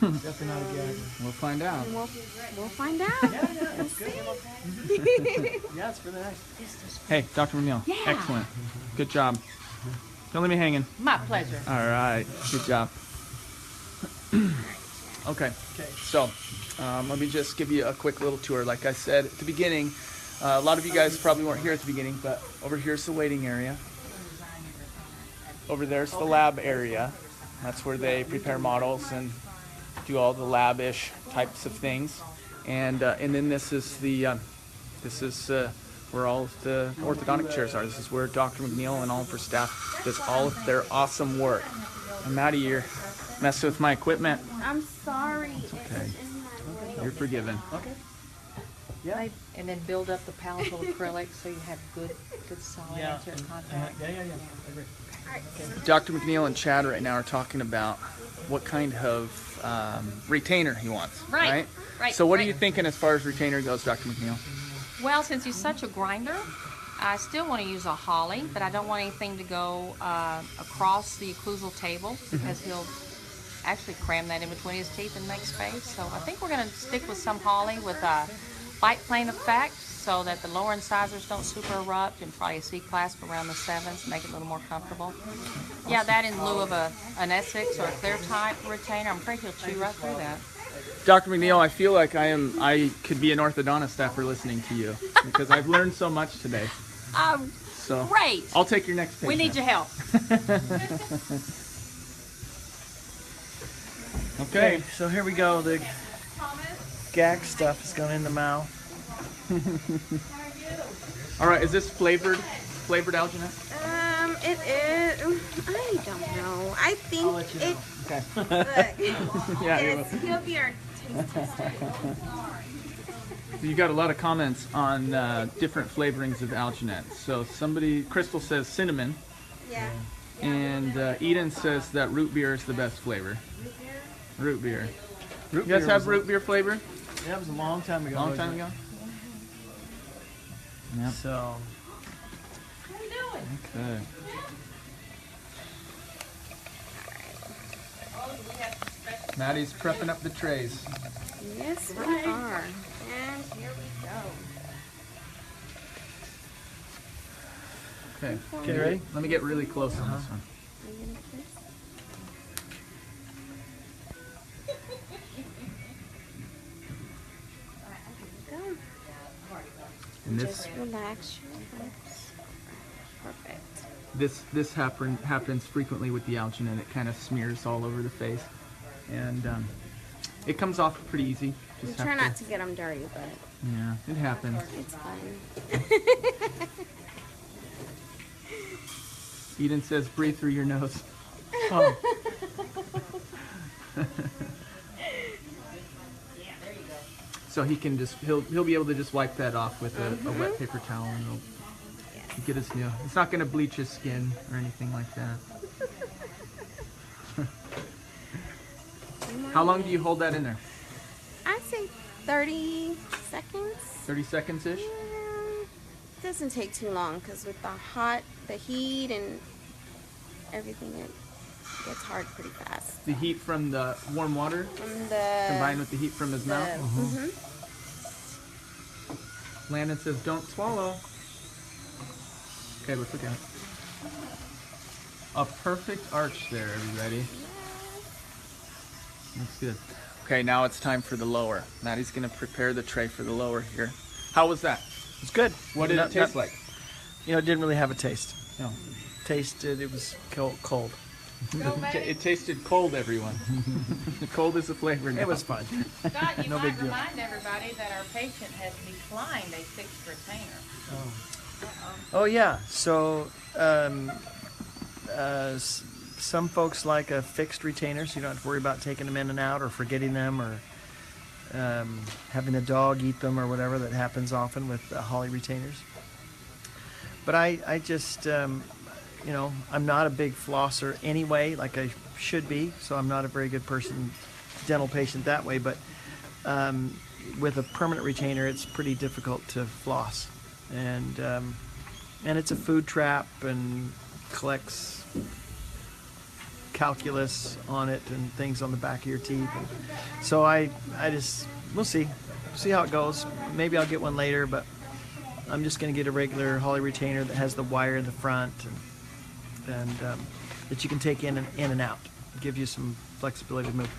Definitely not a gag.
We'll find out.
We'll find out.
Yeah, it's good. Yeah, it's really nice.
Hey, Dr. McNeil.
Yeah.
Excellent. Good job. Don't leave me hanging.
My pleasure.
All right. Good job. Okay. So, let me just give you a quick little tour. Like I said at the beginning, a lot of you guys probably weren't here at the beginning, but over here's the waiting area. Over there's the lab area. That's where they prepare models and do all the lab-ish types of things. And then this is where all of the orthodontic chairs are. This is where Dr. McNeil and all of her staff does all of their awesome work. And Maddie, you're messing with my equipment.
I'm sorry.
okay.
It's in my way.
You're forgiven.
Okay. Yeah.
And then build up the palatal acrylic so you have good solid anterior contact.
Yeah. I agree.
Dr. McNeil and Chad right now are talking about what kind of retainer he wants.
Right.
So what are
right.
you thinking as far as retainer goes, Dr. McNeil?
Well, since he's such a grinder, I still want to use a holly, but I don't want anything to go across the occlusal table because he'll actually cram that in between his teeth and make space. So I think we're going to stick with some holly with a bite plane effect so that the lower incisors don't super erupt, and probably a C-clasp around the 7s, make it a little more comfortable. Yeah, that in lieu of an Essex or a clear type retainer. I'm afraid he'll chew right through that.
Dr. McNeil, I feel like I could be an orthodontist after listening to you because I've learned so much today. So
Great.
I'll take your next patient.
We need your help.
Okay.
So here we go. The gag stuff is going in the mouth.
All right. Is this flavored alginate?
It is. I don't know. I think
I'll let you know.
Okay.
Look,
Yeah.
he'll be our taste tester.
You got a lot of comments on different flavorings of alginate. So Crystal says cinnamon,
Yeah.
and Eden says that root beer is the best flavor. Root beer.
Root
You guys
beer
have
was
root beer flavor?
Yeah, it was a long time ago.
Long time ago? Yeah.
So,
Okay. Maddie's prepping up the trays.
Yes, we are. And here we go.
Okay.
Okay, ready?
Let me get really close on this one.
Are you gonna kiss? There you go.
And
Just relax your lips. Perfect.
this happens frequently with the alginate. It kind of smears all over the face, and it comes off pretty easy. Just
Try
have
not to get them dirty, but
Yeah, it happens.
it's fine.
Eden says, breathe through your nose.
oh,
So he can he'll be able to just wipe that off with a wet paper towel, and he'll get his new. It's not going to bleach his skin or anything like that. How long do you hold that in there?
I'd say 30 seconds.
30 seconds ish.
Doesn't take too long because with the heat and everything, it gets hard pretty fast.
The heat from the warm water
From the
combined with the heat from his mouth.
mhm.
Landon says, don't swallow. Okay, let's look at it. A perfect arch there, everybody. Looks good. Okay, now it's time for the lower. Maddie's gonna prepare the tray for the lower here. How was that?
it's good.
What did it taste like?
You know, it didn't really have a taste.
No.
It was cold.
It tasted cold, everyone. Cold is the flavor now.
It was fun.
Scott, you
No
might
big deal.
remind everybody that our patient has declined a fixed retainer.
Oh yeah. So some folks like a fixed retainer, so you don't have to worry about taking them in and out or forgetting them or having the dog eat them or whatever that happens often with holly retainers. But I just you know, I'm not a big flosser anyway, like I should be, so I'm not a very good dental patient that way. But with a permanent retainer, it's pretty difficult to floss, and it's a food trap and collects calculus on it and things on the back of your teeth. So we'll see how it goes. Maybe I'll get one later, but I'm just going to get a regular Holly retainer that has the wire in the front and that you can take in and out. Give you some flexibility to move.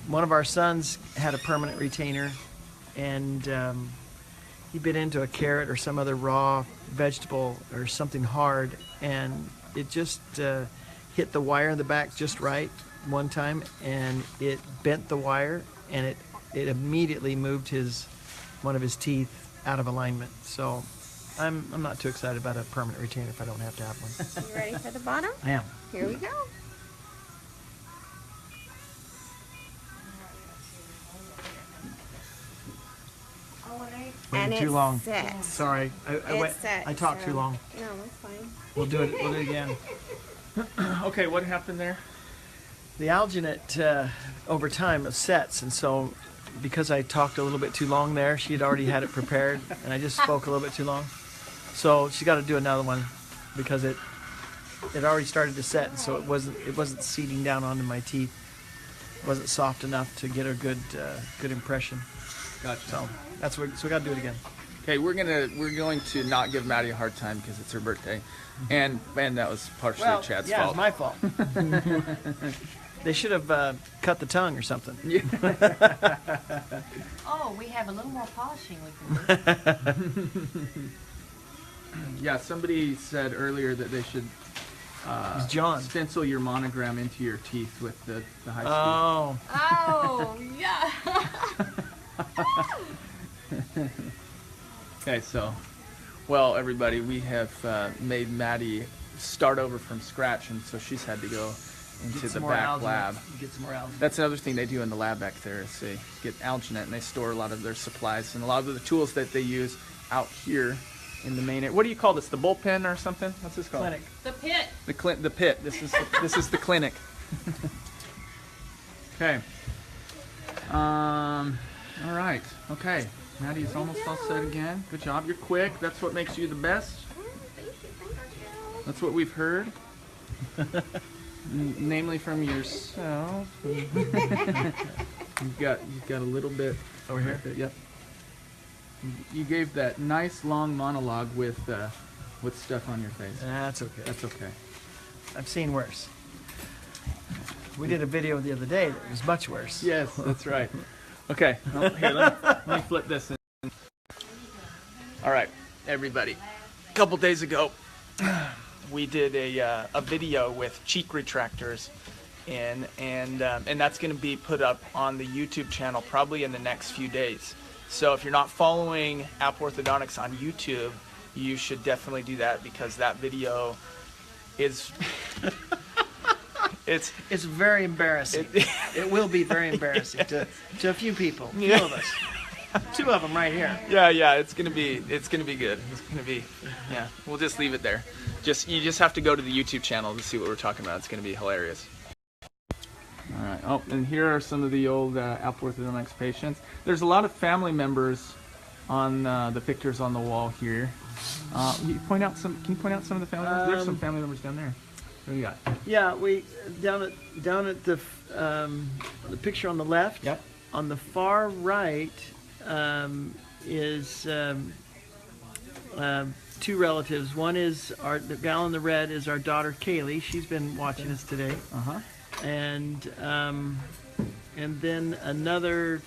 One of our sons had a permanent retainer, and he bit into a carrot or some other raw vegetable or something hard, and it just hit the wire in the back just right one time, and it bent the wire, and it immediately moved one of his teeth out of alignment. So I'm not too excited about a permanent retainer if I don't have to have one.
You ready for the bottom?
I am.
Here we go. And
Waiting too
it's
long.
set.
Sorry, I talked too long.
No, it's fine.
We'll do it again.
Okay, what happened there?
The alginate over time sets, and so because I talked a little bit too long there, she had already had it prepared, and I just spoke a little bit too long. So she got to do another one because it already started to set, and so it wasn't seeding down onto my teeth. It wasn't soft enough to get a good impression.
Gotcha.
So so we got to do it again.
Okay, we're going to not give Maddie a hard time because it's her birthday, and that was partially Chad's fault.
It's my fault. They should have cut the tongue or something.
Oh, we have a little more polishing we can do.
Yeah, somebody said earlier that they should
It's John.
stencil your monogram into your teeth with the high speed.
Oh.
Oh, yeah.
Okay, so, well, everybody, we have made Maddie start over from scratch, and so she's had to go into the back lab.
Get some more alginate.
That's another thing they do in the lab back there is they get alginate, and they store a lot of their supplies and a lot of the tools that they use out here in the main area. What do you call this? The bullpen or something? What's this called?
Clinic.
The pit.
The pit. This is the clinic. Okay. All right. Okay. Maddie's almost all set again. Good job. You're quick. That's what makes you the best. That's what we've heard. Namely from yourself. You've got a little bit
Over here?
Yep. You gave that nice long monologue with stuff on your face.
That's okay.
That's okay.
I've seen worse. We did a video the other day that was much worse.
Yes, that's right. Okay, well, here, let me flip this in. All right, everybody. A couple days ago, we did a video with cheek retractors in, and that's going to be put up on the YouTube channel probably in the next few days. So if you're not following Apple Orthodontics on YouTube, you should definitely do that because that video is... It's
very embarrassing. It will be very embarrassing to a few people. A few of us. Two of them right here.
Yeah, it's gonna be good. It's gonna be, yeah. We'll just leave it there. You just have to go to the YouTube channel to see what we're talking about. It's gonna be hilarious. All right. Oh, and here are some of the old Apple Orthodontics patients. There's a lot of family members on the pictures on the wall here. Can you point out some of the family members? There's some family members down there. What do you got?
Yeah, we down at the picture on the left.
Yep.
On the far right is two relatives. One is the gal in the red is our daughter Kaylee. She's been watching us today.
Uh-huh.
And then another.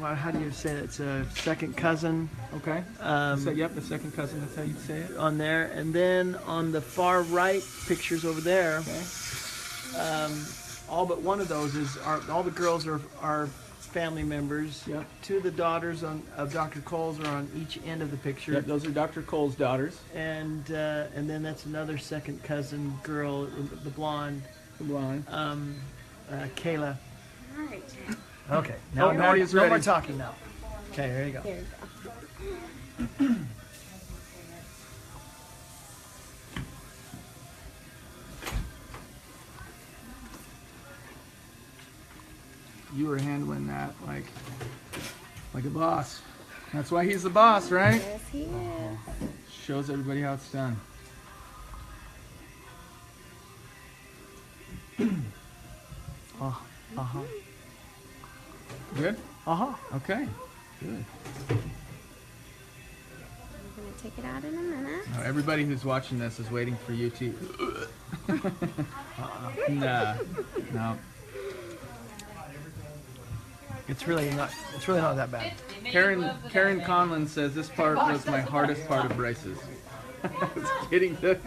Well, how do you say it? It's a second cousin.
Okay. Yep, the second cousin. That's how you say it.
On there, and then on the far right pictures over there.
Okay.
All but one of those all the girls are family members.
Yep.
Two of the daughters of Dr. Cole's are on each end of the picture.
Yep, those are Dr. Cole's daughters.
And then that's another second cousin girl, the blonde.
The blonde.
Kayla.
All right.
Okay.
Now Maddie's ready.
No more talking now. Okay, here you go.
Here we go.
You were handling that like a boss. That's why he's the boss, right?
Yes, he is.
Shows everybody how it's done. Good?
Uh-huh.
Okay. Good.
I'm gonna take it out in a minute.
Now, everybody who's watching this is waiting for you to. Nah. No.
It's really not that bad.
Karen Conlon says this part was my hardest part of braces. It's getting the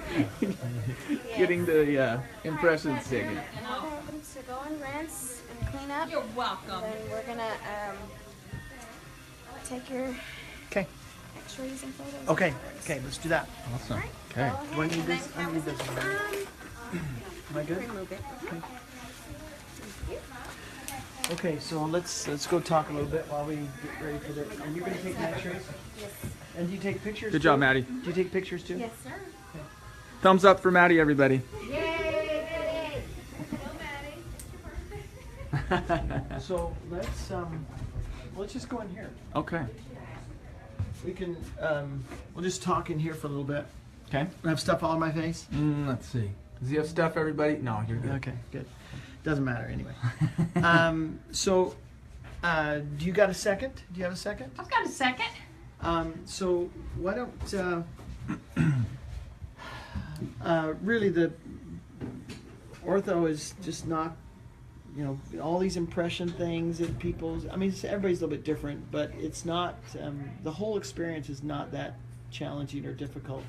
impressions taken.
Okay, so go and rinse and clean up.
You're welcome.
Then we're gonna take your
Okay.
X-rays and photos.
Okay.
afterwards.
Okay. Let's do that.
Awesome. Okay.
Do I need this? I need this. Am I good?
Remove it.
Okay. So let's go talk a little bit while we get ready for this. And you're gonna take the X-rays.
Yes.
And do you take pictures?
Good job,
too?
Maddie.
Do you take pictures too?
Yes, sir.
Thumbs up for Maddie, everybody.
Yay!
So let's just go in here.
Okay.
We can we'll just talk in here for a little bit.
Okay.
I have stuff all on my face.
Let's see. Does he have stuff, everybody? No, you're good.
Okay, good. Doesn't matter anyway. Do you got a second? Do you have a second?
I've got a second.
So why don't really the ortho is just not, all these impression things that everybody's a little bit different, but it's not, the whole experience is not that challenging or difficult.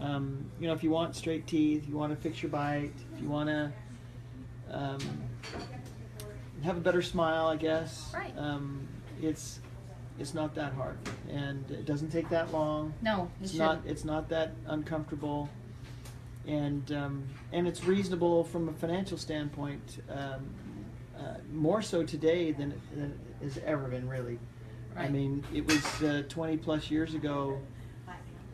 If you want straight teeth, you want to fix your bite, if you want to have a better smile, I guess.
Right.
It's not that hard, and it doesn't take that long.
No,
It's not that uncomfortable, and it's reasonable from a financial standpoint. More so today than it has ever been, really. I
Right.
mean, it was 20 plus years ago,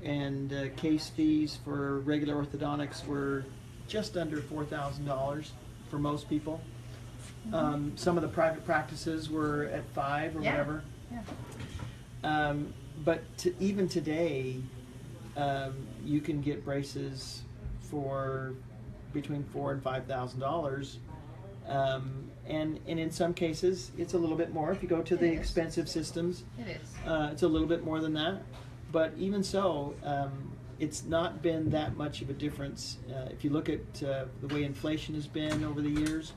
and case fees for regular orthodontics were just under $4,000 for most people. Some of the private practices were at $5,000 or
Yeah.
whatever.
Yeah.
But even today, you can get braces for between $4,000 and $5,000, and in some cases it's a little bit more. If you go to the
It is.
expensive systems,
It is.
it's a little bit more than that. But even so, it's not been that much of a difference. If you look at the way inflation has been over the years,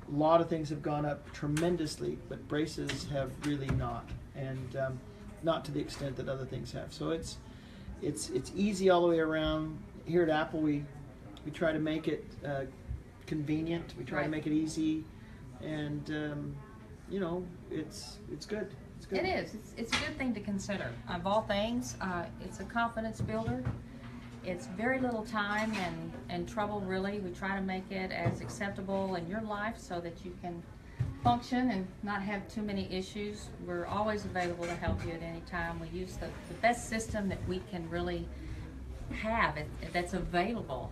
a lot of things have gone up tremendously, but braces have really not, and not to the extent that other things have. So it's easy all the way around. Here at Apple, we try to make it convenient. We try to
Right.
make it easy, and it's good. It's good.
It is. It's a good thing to consider. Of all things, it's a confidence builder. It's very little time and trouble, really. We try to make it as acceptable in your life so that you can function and not have too many issues. We're always available to help you at any time. We use the best system that we can really have that's available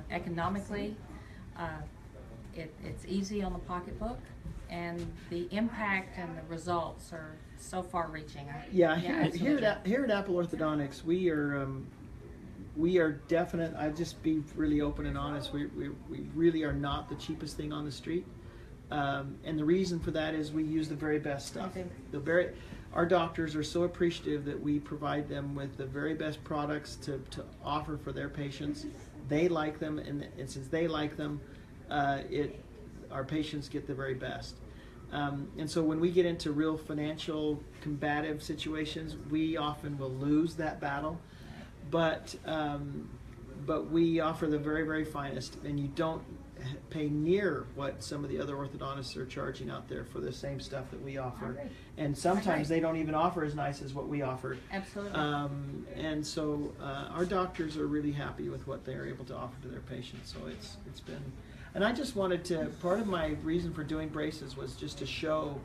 economically. It's easy on the pocketbook, and the impact and the results are so far-reaching.
Yeah, here
absolutely.
at Apple Orthodontics, we are definite. I'll just be really open and honest. We really are not the cheapest thing on the street, and the reason for that is we use the very best stuff. Our doctors are so appreciative that we provide them with the very best products to offer for their patients. They like them, and since they like them, our patients get the very best. And so when we get into real financial combative situations, we often will lose that battle. But we offer the very, very finest, and you don't pay near what some of the other orthodontists are charging out there for the same stuff that we offer.
Right.
And sometimes they don't even offer as nice as what we offer.
Absolutely.
And so our doctors are really happy with what they are able to offer to their patients. So it's been, and I just wanted to, part of my reason for doing braces was just to show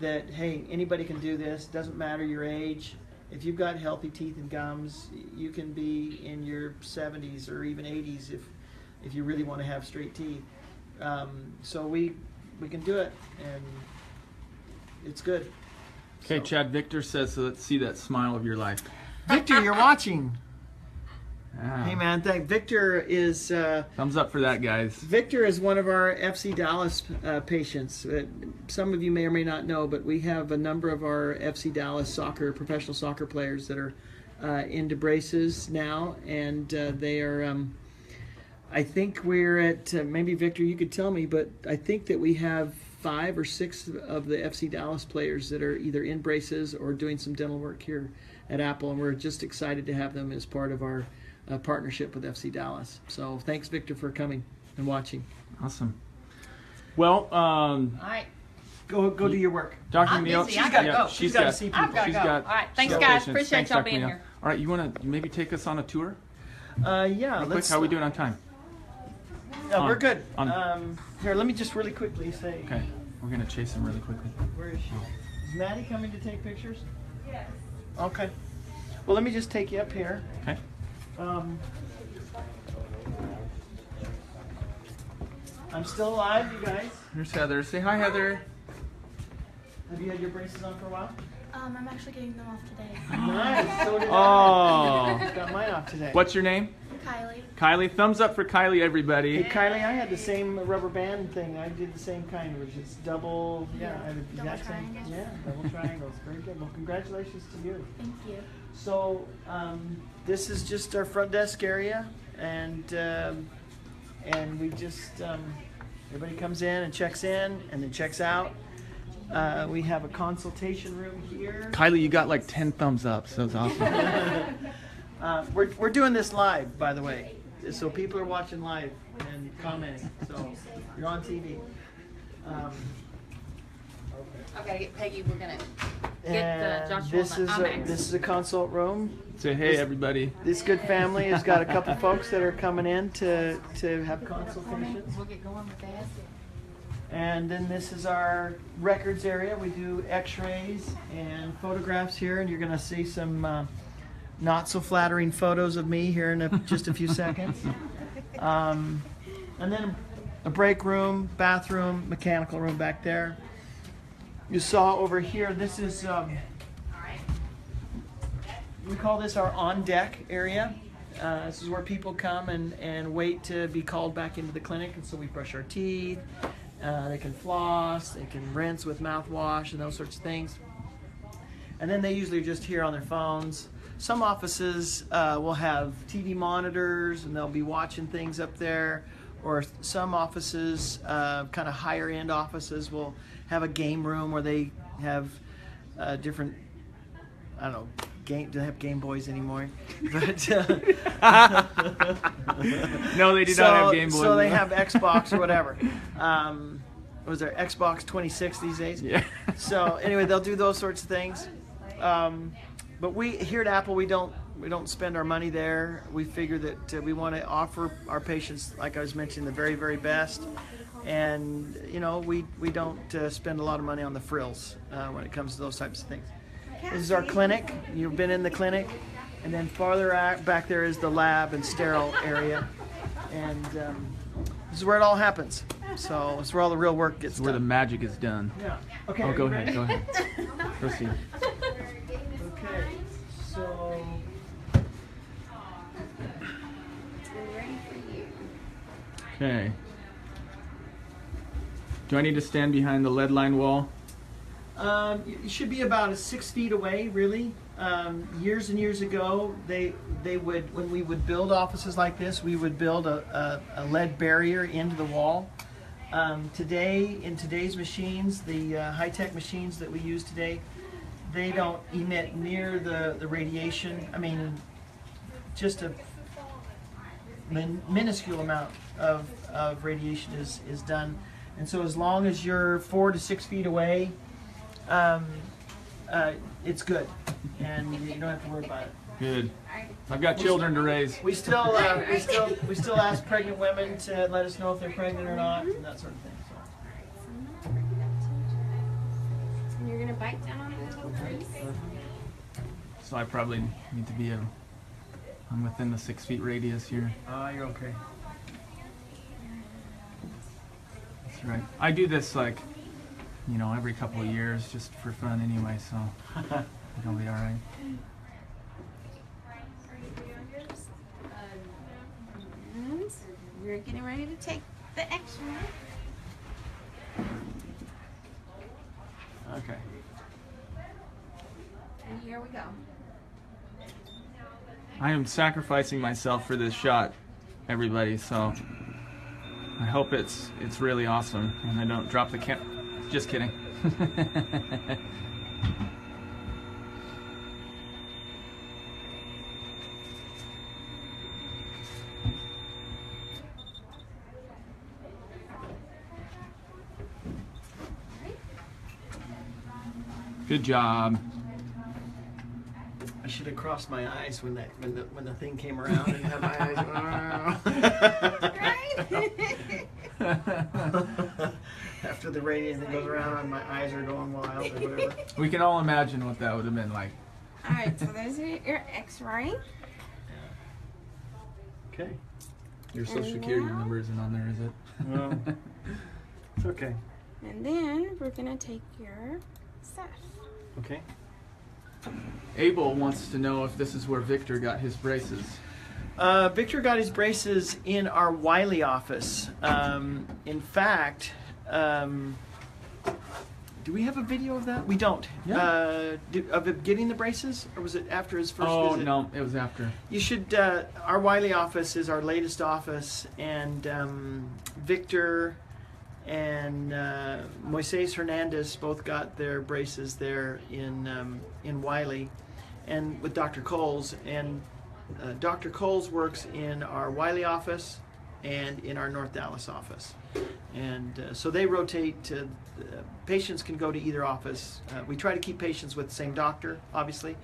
that, hey, anybody can do this. Doesn't matter your age. If you've got healthy teeth and gums, you can be in your 70s or even 80s if you really want to have straight teeth. So we can do it, and it's good.
Okay,
So-
Chad Victor says, so let's see that smile of your life.
Victor, you're watching.
Yeah.
Hey man, Victor is
Thumbs up for that, guys.
Victor is one of our FC Dallas patients. Some of you may or may not know, but we have a number of our FC Dallas professional soccer players that are into braces now, and they are. I think we're at maybe Victor, you could tell me, but I think that we have 5 or 6 of the FC Dallas players that are either in braces or doing some dental work here at Apple, and we're just excited to have them as part of our partnership with FC Dallas. So thanks, Victor, for coming and watching.
Awesome. Well,
All right.
Go do your work.
Dr.
I'm
Neal,
busy. I gotta go.
She's got to see people.
I've got to go. All right. Thanks,
she's got
guys.
patients.
Appreciate
Thanks,
y'all
Dr.
being
Neal.
here.
All right, you want to maybe take us on a tour?
Yeah,
Real quick,
let's.
how are we doing on time?
We're good.
On.
Here, let me just really quickly say.
Okay, we're going to chase him really quickly.
Where is she? Is Maddie coming to take pictures? Yes. Okay. Well, let me just take you up here.
Okay.
I'm still alive, you guys.
Here's Heather. Say hi, Heather.
Have you had your braces on for a while?
I'm actually getting them off today.
Nice. So did
Oh.
I. Got mine off today.
What's your name?
Kylie.
Kylie. Thumbs up for Kylie, everybody.
Hey, Kylie, I had the same rubber band thing. I did the same kind, which is double. Yeah, I had the
Double
exact same.
triangles.
Yeah, double triangles. Very good. Well, congratulations to you.
Thank you.
So this is just our front desk area, and we just everybody comes in and checks in and then checks out. We have a consultation room here.
Kylie, you got like 10 thumbs up, so it's awesome.
We're doing this live, by the way, so people are watching live and commenting. So you're on TV.
I've got to get Peggy. We're going to get
And
Joshua
this
on
is
the IMAX.
this is a consult room.
Say hey, everybody.
This good family has got a couple folks that are coming in to have consultations.
We'll get going with that.
And then this is our records area. We do x-rays and photographs here, and you're going to see some not so flattering photos of me here in just a few seconds. And then a break room, bathroom, mechanical room back there. You saw over here, this is, we call this our on-deck area. This is where people come and wait to be called back into the clinic, and so we brush our teeth. They can floss, they can rinse with mouthwash and those sorts of things. And then they usually are just here on their phones. Some offices will have TV monitors and they'll be watching things up there. Or some offices, kind of higher end offices, will have a game room where they have different, I don't know, do they have Game Boys anymore? But
No, they do not have Game Boys.
So they have Xbox or whatever. Was there Xbox 26 these days?
Yeah.
So anyway, they'll do those sorts of things. But we here at Apple, we don't spend our money there. We figure that we want to offer our patients, like I was mentioning, the very, very best. And you know, we don't spend a lot of money on the frills when it comes to those types of things. This is our clinic. You've been in the clinic, and then farther back there is the lab and sterile area. And this is where it all happens. So it's where all the real work gets
It's where the
done.
magic is done.
Yeah. Okay.
Oh,
are
go
you
ahead.
ready?
Go ahead. Proceed.
Okay. So.
We're ready for you.
Okay. Do I need to stand behind the lead line wall?
You should be about 6 feet away, really. Years and years ago, they would, when we would build offices like this, we would build a lead barrier into the wall. Today, in today's machines, the high-tech machines that we use today, they don't emit near the radiation. I mean, just a minuscule amount of radiation is done. And so as long as you're 4 to 6 feet away, it's good, and you don't have to worry about it.
Good. I've got children to raise.
We still ask pregnant women to let us know if they're pregnant or not, and that sort of thing.
And you're gonna bite down on the little piece.
So I probably need to be I'm within the 6 feet radius here.
You're okay.
That's right. I do this like, you know, every couple of years just for fun anyway, so it'll be all right.
we're getting ready to take the X-ray.
Okay.
And here we go.
I am sacrificing myself for this shot, everybody, so I hope it's really awesome and I don't drop the Just kidding. Good job.
I should have crossed my eyes when the thing came around and had my eyes. After the radiant thing goes around, my eyes are going wild or whatever.
We can all imagine what that would have been like.
All right, so there's your X-ray.
Okay.
Your social security number isn't on there, is it?
Well, it's okay.
And then we're gonna take your stuff.
Okay.
Abel wants to know if this is where Victor got his braces.
Victor got his braces in our Wiley office. In fact, do we have a video of that? We don't.
Yeah.
Of him getting the braces, or was it after his first
Oh,
visit?
no, it was after.
You should. Our Wiley office is our latest office, and Victor and Moises Hernandez both got their braces there in Wiley, and with Dr. Coles. And Dr. Coles works in our Wiley office and in our North Dallas office, and so they rotate. Patients can go to either office. We try to keep patients with the same doctor, obviously,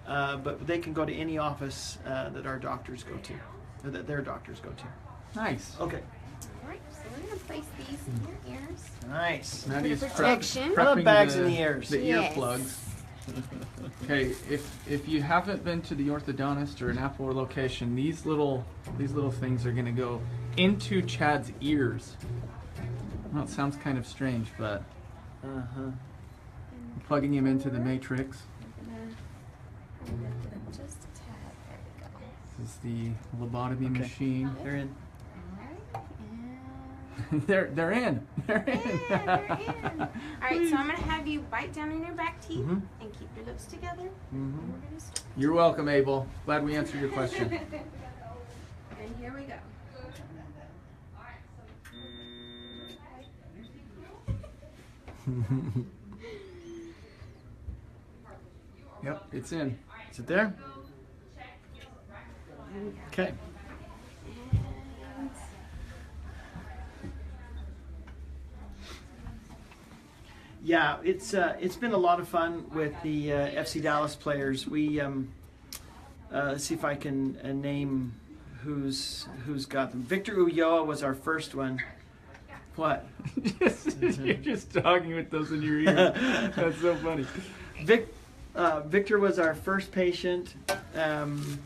but they can go to any office that our doctors go to, or that their doctors go to.
Nice.
Okay.
Alright, so we're gonna place these in your ears.
Nice.
Maddie's
protection.
I love bags in the ears.
The
Yes.
earplugs. Okay, if you haven't been to the orthodontist or an Apple location, these little things are gonna go into Chad's ears. Well, it sounds kind of strange, but
Uh-huh.
plugging him into the matrix.
I'm gonna lift it up just a tad. There we go.
This is the lobotomy
Okay.
machine.
They're in.
Alright, and
they're in. They're in.
they're in. Alright, so I'm gonna have you bite down in your back teeth
Mhm.
and keep your lips together.
Mhm.
And we're gonna start.
You're welcome, Abel. Glad we answered your question.
And here we go.
Yep, it's in.
Is it there? Okay.
And
Yeah, it's been a lot of fun with the FC Dallas players. We let's see if I can name who's got them. Victor Ulloa was our first one. What?
You're just talking with those in your ear. That's so funny.
Victor was our first patient, and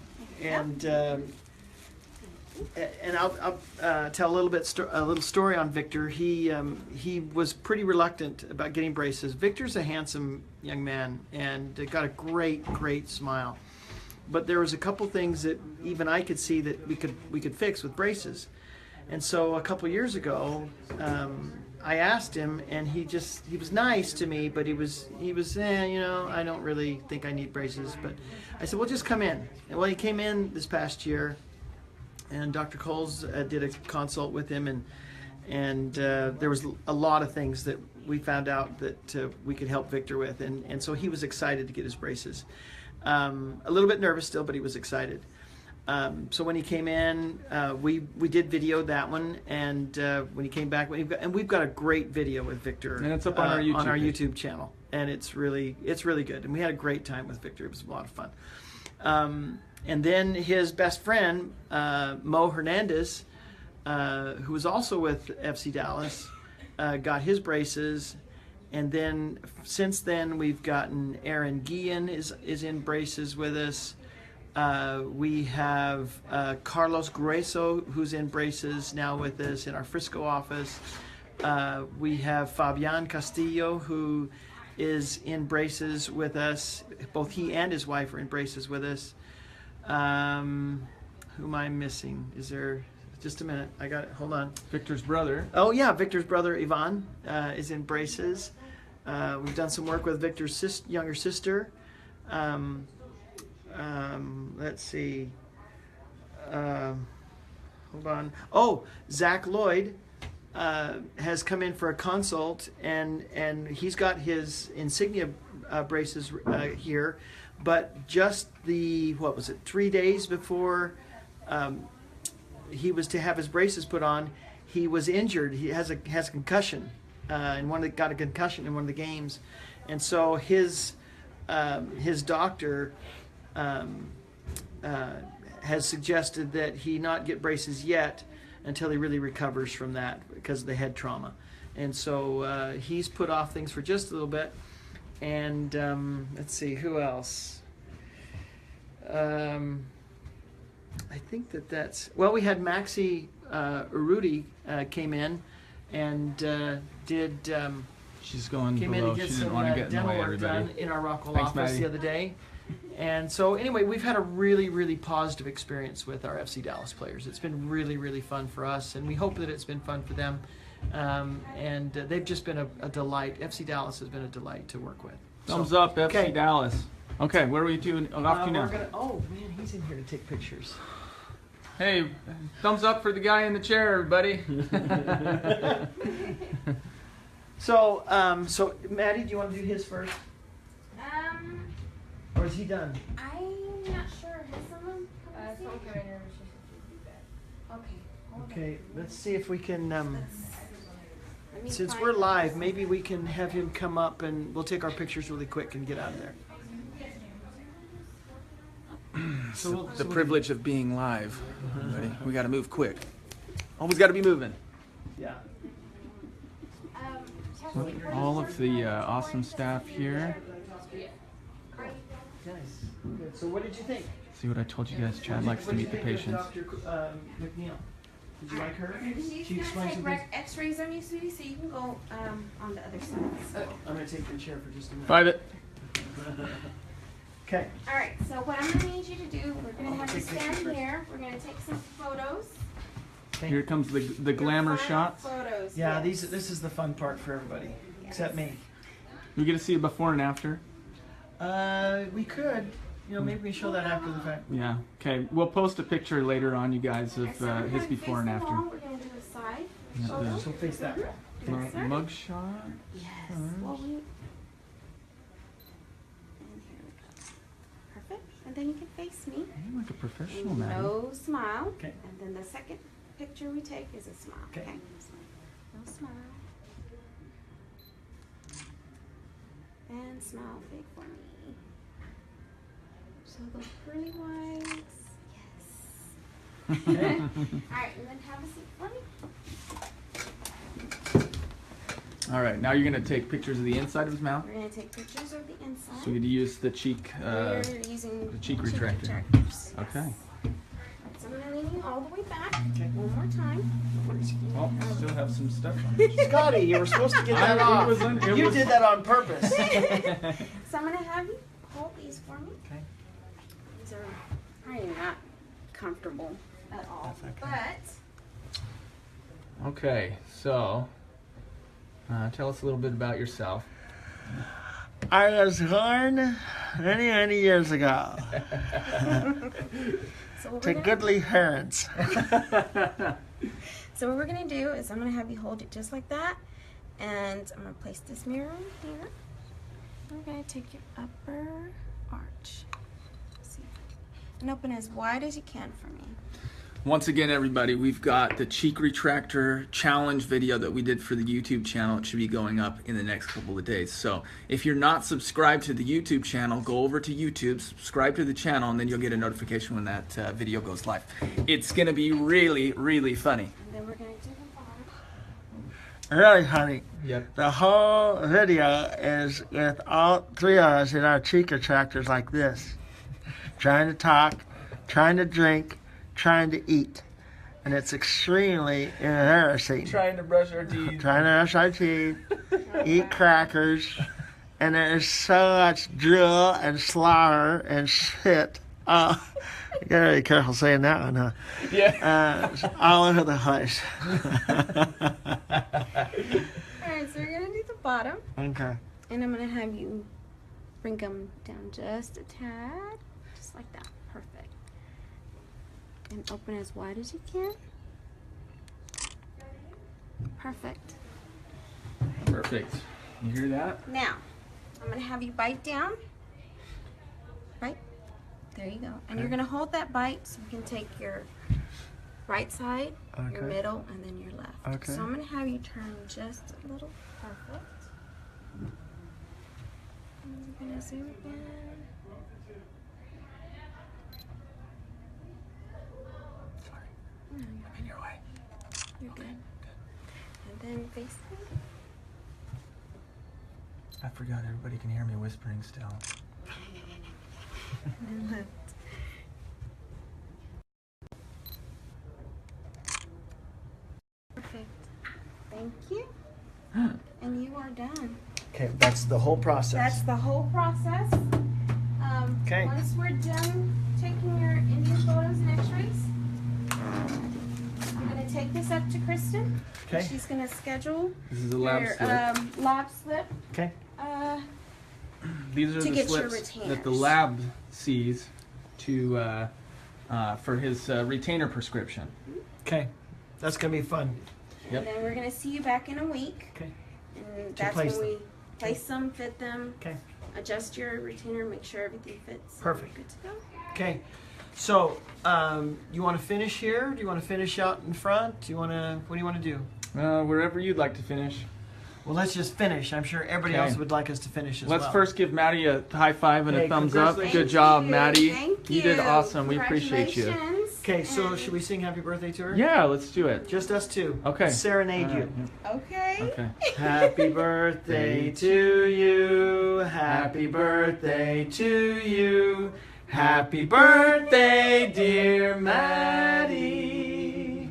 I'll tell a little story on Victor. He was pretty reluctant about getting braces. Victor's a handsome young man and got a great smile, but there was a couple things that even I could see that we could fix with braces. And so a couple years ago, I asked him, and he was nice to me, but he was I don't really think I need braces. But I said, well, just come in. And well, he came in this past year, and Dr. Coles did a consult with him, and there was a lot of things that we found out that we could help Victor with, and so he was excited to get his braces. A little bit nervous still, but he was excited. So when he came in, we did video that one, and when he came back, we've got a great video with Victor,
And it's up on our YouTube page.
channel, and it's really good, and we had a great time with Victor. It was a lot of fun. And then his best friend, Mo Hernandez, who was also with FC Dallas, got his braces. And then since then, we've gotten Aaron Guillen is in braces with us. We have Carlos Grueso, who's in braces now with us in our Frisco office. We have Fabian Castillo, who is in braces with us. Both he and his wife are in braces with us. Who am I missing? Is there Just a minute. I got it. Hold on.
Victor's brother.
Oh, yeah. Victor's brother, Ivan, is in braces. We've done some work with Victor's younger sister. Let's see. Hold on. Oh, Zach Lloyd has come in for a consult, and he's got his insignia braces here. But just 3 days before he was to have his braces put on, he was injured. He has a concussion, and got a concussion in one of the games, and so his doctor has suggested that he not get braces yet until he really recovers from that because of the head trauma, and so he's put off things for just a little bit. And let's see, who else? I think that's... Well, we had Maxie Urruti came in and did...
She's going
came in
below.
to get
She
some
didn't want to get in the
dental
way,
work
everybody.
done in our Rockwell
Thanks,
office
Maddie.
the other day. And so anyway, we've had a really, really positive experience with our FC Dallas players. It's been really, really fun for us, and we hope that it's been fun for them. And they've just been a delight. FC Dallas has been a delight to work with.
Thumbs up, FC
okay.
Dallas. Okay, where are we to off to now?
Oh man, he's in here to take pictures.
Hey, thumbs up for the guy in the chair, everybody.
So Maddie, do you want to do his first, or is he done?
I'm not sure. Has someone come to see? Okay. Hold on.
Okay, let's see if we can.
Let me
Since
find
we're
it.
live, maybe we can have him come up and we'll take our pictures really quick and get out of there.
The privilege of being live, everybody. We got to move quick. Always got to be moving.
Yeah.
All of the awesome staff here.
Nice. Good. So what did you think?
See what I told you guys? Chad likes to meet the patients.
Dr. McNeil. Did you like her?
She's
She
gonna
explained
take
some things.
X-rays on you, sweetie, so you can go on the other side. So.
I'm going to take the chair for just a minute.
5 it.
Okay.
All right. So what I'm gonna need you to do, we're gonna have you
take pictures
stand
first.
here. We're gonna take some photos.
Here comes the glamour
Final
shots.
Photos.
Yeah,
yes.
this is the fun part for everybody, except me.
We get to see a before and after.
We could, maybe we show that after the fact.
Yeah. Okay. We'll post a picture later on, you guys, of
So we're
his
gonna
before
face
and
the
after.
wall. We're gonna do a side
Yeah,
photo.
So face that way.
Yes, sir.
Mug shot.
Yes. Well, and here we go. Perfect. And then you can face me.
You're like a professional, man.
No smile.
Okay.
And then the second picture we take is a smile.
Okay.
No smile. And smile big for me. So those pearly whites. Yes.
Okay.
All right, and then have a seat for me.
All right. Now you're gonna take pictures of the inside of his mouth.
We're gonna take pictures of the inside.
So you use the cheek.
We're using
the cheek retractor.
retractors.
Okay.
So I'm gonna lean you all the way back.
Okay.
One more time.
Oh, still have some stuff on.
Scotty, you were supposed to get that
It
off.
was
You did that on purpose.
So I'm gonna have you hold these for me.
Okay.
These are probably not comfortable at all, but
Okay. So, tell us a little bit about yourself.
I was born many, many years ago
so what
to
we're gonna,
goodly parents.
so what we're gonna do is I'm gonna have you hold it just like that, and I'm gonna place this mirror here. We're gonna take your upper arch. See, and open as wide as you can for me.
Once again, everybody, we've got the cheek retractor challenge video that we did for the YouTube channel. It should be going up in the next couple of days. So if you're not subscribed to the YouTube channel, go over to YouTube, subscribe to the channel, and then you'll get a notification when that video goes live. It's going to be really, really funny.
And then we're gonna do the bottom.
Really, honey.
Yep.
The whole video is with all three of us in our cheek retractors like this. Trying to talk, trying to drink, trying to eat. And it's extremely embarrassing.
Trying to brush our teeth.
Trying to brush our teeth, eat crackers, and there is so much drill and slaughter and shit You gotta be careful saying that one, huh?
Yeah.
All over the place.
Alright, so we're gonna do the bottom.
Okay.
And I'm gonna have you bring them down just a tad. Just like that. Perfect. And open as wide as you can. Perfect.
Perfect. You hear that?
Now, I'm gonna have you bite down. Right? There you go. And you're gonna hold that bite so you can take your right side, your
Okay.
middle, and then your left.
Okay.
So I'm gonna have you turn just a little. Perfect. And we're gonna zoom in.
Sorry. I'm in your way.
You're good. And then face me.
I forgot everybody can hear me whispering still.
And then left. Perfect. Thank you. And you are done.
Okay, that's the whole process.
That's the whole process.
Okay.
Once we're done taking your Indian photos and x-rays, I'm going to take this up to Kristen.
Okay.
She's going to schedule
This is a lab
your
slip.
lab slip.
Okay.
These are
to
the
get your
slips that the
retainers.
lab sees to for his retainer prescription.
Okay. That's gonna be fun.
Yep.
And then we're going to see you back in a week.
Okay.
And
To
that's
place
when
them.
we place them, fit them,
Okay.
adjust your retainer, make sure everything fits.
Perfect.
Good to go.
Okay. So, you want to finish here? Do you want to finish out in front? Do you want to? What do you want to do?
Wherever you'd like to finish.
Well, let's just finish. I'm sure everybody
Okay.
else would like us to finish as
Let's
well.
first give Maddie a high five and
Hey,
a thumbs up.
congratulations.
Good
Thank
job,
you.
Maddie.
Thank
You did
you.
awesome. We appreciate you.
Congratulations.
Okay, so
And-
should we sing happy birthday to her?
Yeah, let's do it.
Just us two.
Okay.
Serenade
All
you.
right,
Okay.
Okay.
Happy birthday to you. Happy birthday to you. Happy birthday, dear Maddie.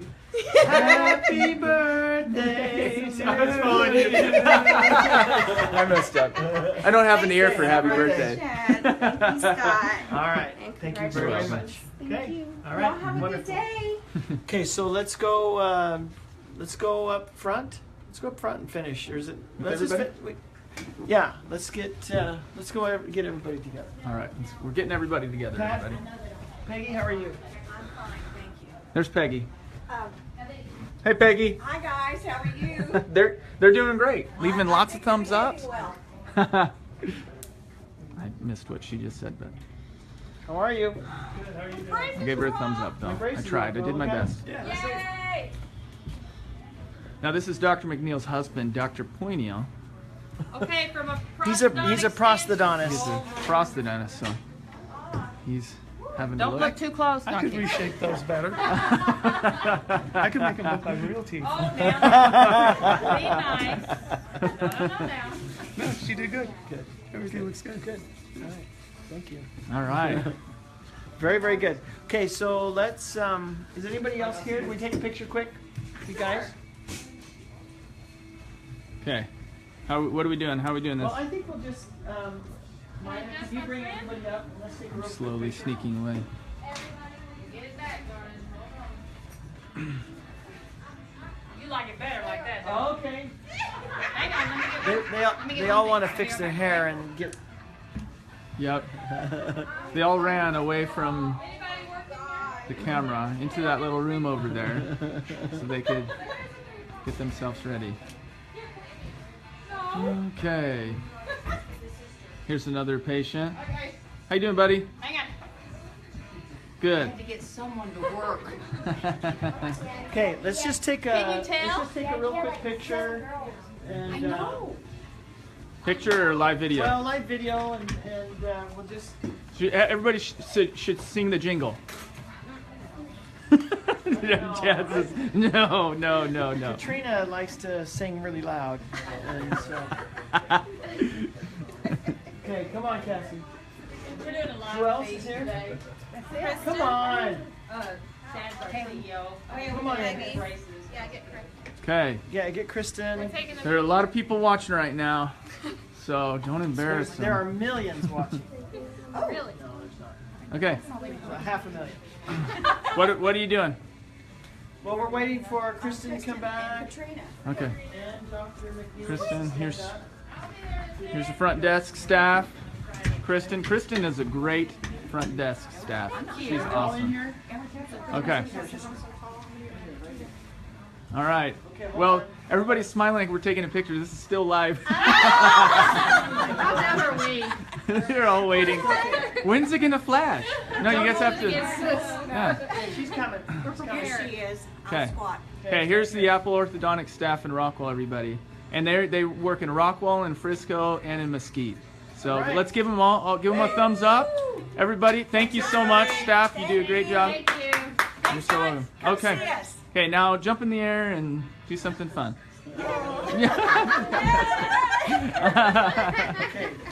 Happy birthday.
I was following you. I messed up. I don't have an ear for happy birthday.
Chad. Thank you, Scott.
All right.
And
Thank you very
congratulations.
much.
Thank
Okay.
you.
All right.
Y'all have a
Wonderful.
good day.
Okay, so let's go up front. Let's go up front and finish. Or is it? Let's just
everybody?
yeah. Let's get get everybody together.
All right. We're getting everybody together,
Pat?
everybody.
Peggy, how are you?
I'm fine, thank you.
There's Peggy.
Um,
Hey, Peggy.
hi guys, how are you?
They're doing great. Leaving lots of thumbs up.
Well,
I missed what she just said, but
How are you?
I gave her a thumbs up, though. I tried. I did my best.
yay!
Now, this is Dr. McNeil's husband, Dr. Poinio.
Okay, from a
He's a
He's
prosthodontist.
a prosthodontist, so he's having to
Don't
look.
look too close.
I could reshape those better. I could make them look like real teeth.
Oh, now, be nice. No, now.
No, she did good. Good. Everything looks good.
Good. All right. Thank you.
All right.
Very, very good. Okay, so let's. Is anybody else here? Can we take a picture quick, you guys?
Okay. What are we doing? How are we doing this?
Well, I think we'll just. Maya, can you bring everybody up? Let's take a real quick
Slowly
picture.
sneaking away.
Get it back, darling. Hold on. You like it better like that, don't you?
Okay.
Hang on, let me get
They all want to fix their hair and get.
Yep. They all ran away from the camera into that little room over there so they could get themselves ready. Okay. Here's another patient. How you doing, buddy?
Hang on.
Good.
To get someone to work.
Okay, let's just take a.
Can you tell?
Let's just take a real quick picture. And,
I know.
Picture or live video?
Well, live video, and we'll just.
Everybody should sing the jingle. Chad says, no.
Katrina likes to sing really loud, and so. Okay, come on, Cassie.
We're doing a lot
Who
of
else
these
is here?
today.
Come on.
Chad's our CEO.
Come on in.
Braces.
Okay.
Yeah, get Kristen.
There are a lot of people watching right now, so don't embarrass
There are
them.
millions watching.
Oh, really?
No, there's not.
Okay.
$500,000.
What are you doing?
Well, we're waiting for Kristen to come back.
Okay.
And Dr. McNeil.
Kristen, here's the front desk staff. Kristen is a great front desk staff. She's awesome. Okay. All right. Well, everybody's smiling like we're taking a picture. This is still live.
Never we.
They're all waiting. When's it gonna flash? No, you guys have to. Yeah.
She's coming.
Here she is.
Okay. Okay. Here's the Apple Orthodontics staff in Rockwell, everybody, and they work in Rockwell and Frisco and in Mesquite. So let's give them all. I'll give them a thumbs up. Everybody, thank you so much, staff. You do a great job.
Thank you.
You're so welcome. Okay. Okay. Now jump in the air and do something fun.
Okay,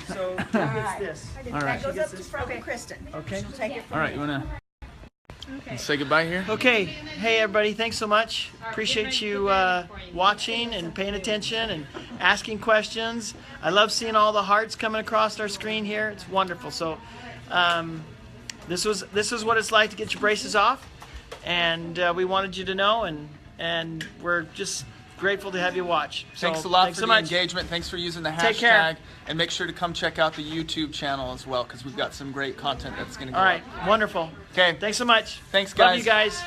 so who gets this?
All right.
Goes up to front with Kristen.
Okay.
She'll take it from
All right. You wanna say goodbye here?
Okay. Hey, everybody. Thanks so much. Appreciate you watching and paying attention and asking questions. I love seeing all the hearts coming across our screen here. It's wonderful. So, this is what it's like to get your braces off, and we wanted you to know, and we're just grateful to have you watch. So,
Thanks a lot
thanks
for
so
the
much.
engagement. Thanks for using the
Take care.
hashtag. And make sure to come check out the YouTube channel as well, because we've got some great content that's going to go
All right.
up.
Wonderful.
Okay.
Thanks so much.
Thanks,
Love
guys.
you guys.